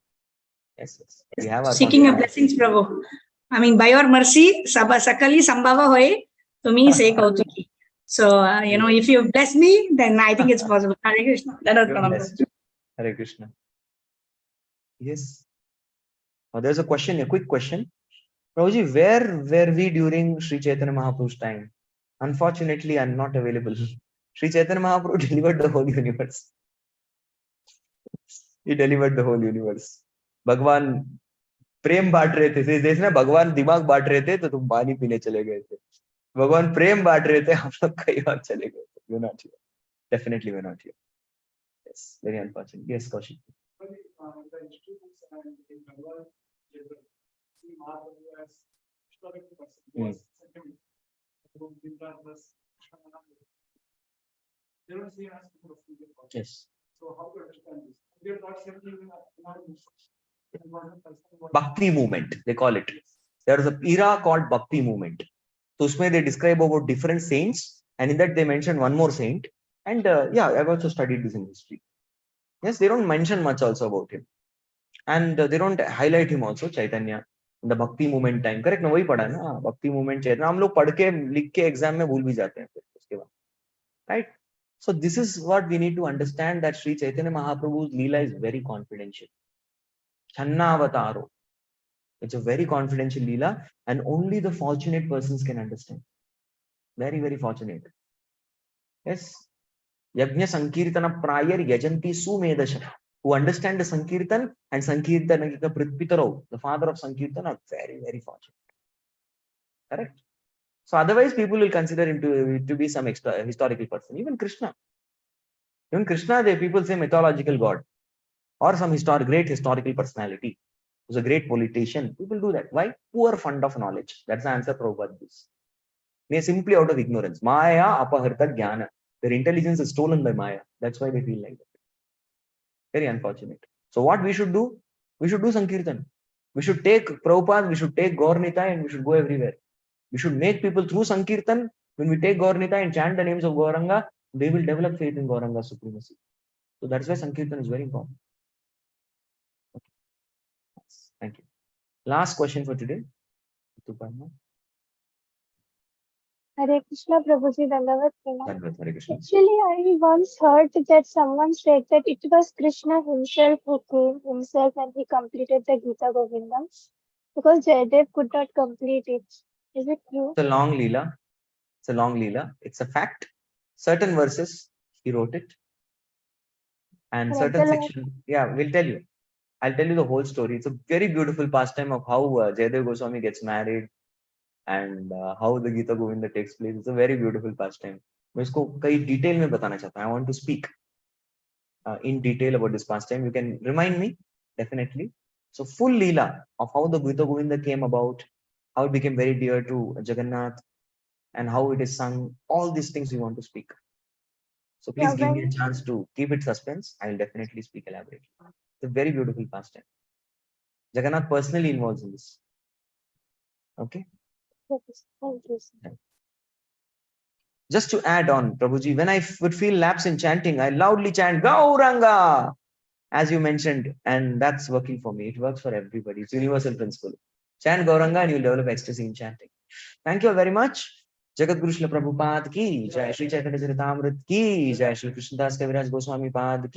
Yes, yes. We have our seeking your blessings, Prabhu. I mean, by your mercy, sakali sambhava hoye, tumi se kautuki. So, if you bless me, then I think it's possible. Hare Krishna. Hare Krishna. Yes. Now there's a question, a quick question. Prabhuji, where were we during Sri Chaitanya Mahaprabhu's time? Unfortunately, I'm not available. Sri Chaitanya Mahaprabhu delivered the whole universe. He delivered the whole universe. Bhagwan प्रेम बांट रहे थे देश में भगवान दिमाग बांट रहे थे तो तुम पानी पीने चले गए थे भगवान प्रेम बांट रहे थे हम लोग कई बार चले गए थे we're not here definitely we're not here yes very unfortunate yes Kaushik yes so how to understand this Bhakti movement, they call it. There is an era called Bhakti movement. So, usme they describe about different saints, and in that they mention one more saint. And I've also studied this in history. Yes, they don't mention much also about him, and they don't highlight him also. Chaitanya in the Bhakti movement time, correct? No, वही पढ़ा ना Bhakti movement Chaitanya. हम लोग पढ़ के लिख के exam में भूल भी जाते हैं फिर उसके बाद, right? So this is what we need to understand, that Sri Chaitanya Mahaprabhu's Lila is very confidential. Channavataro. It's a very confidential Leela, and only the fortunate persons can understand. Very, very fortunate. Yes. Yajna Sankirtana Prayar Yajanti Sumedasha, who understand the Sankirtan and Sankirtana Prithpitaro, the father of Sankirtan, are very, very fortunate. Correct? So otherwise people will consider him to be some historical person. Even Krishna, the people say mythological god or some great historical personality who's a great politician. People do that. Why? Poor fund of knowledge. That's the answer Prabhupada gives. They are simply out of ignorance. Maya apaharta jnana. Their intelligence is stolen by Maya. That's why they feel like that. Very unfortunate. So what we should do? We should do Sankirtan. We should take Prabhupada, we should take Gaur Nitai, and we should go everywhere. We should make people through Sankirtan. When we take Gaur Nitai and chant the names of Gauranga, they will develop faith in Gauranga's supremacy. So that's why Sankirtan is very important. Okay. Thank you. Last question for today. Hare Krishna, Prabhuji, Dandavat Pranam. Hare Krishna. Actually, I once heard that someone said that it was Krishna himself who came himself and he completed the Gita Govindam because Jayadev could not complete it. Is it true? It's a long Leela. It's a long Leela. It's a fact. Certain verses he wrote it, and certain section. Yeah, we'll tell you. I'll tell you the whole story. It's a very beautiful pastime of how Jayadev Goswami gets married and how the Gita Govinda takes place. It's a very beautiful pastime. मैं इसको कई detail में बताना चाहता हूँ. I want to speak in detail about this pastime. You can remind me, definitely. So full Leela of how the Gita Govinda came about, how it became very dear to Jagannath, and how it is sung. All these things we want to speak. So please give me a chance to keep it suspense. I will definitely speak elaborately. It's a very beautiful pastime. Jagannath personally involves in this. Okay. Just to add on, Prabhuji, when I would feel lapse in chanting, I loudly chant Gauranga, as you mentioned, and that's working for me. It works for everybody. It's universal principle. Chant Gauranga and you'll develop ecstasy in chanting. Thank you very much. Jagat Guru Srila Prabhupada ki, Jai Shri Chaitanya Charitamrita ki, Jai Shri Krishnadas Kaviraj Goswami Pad ki.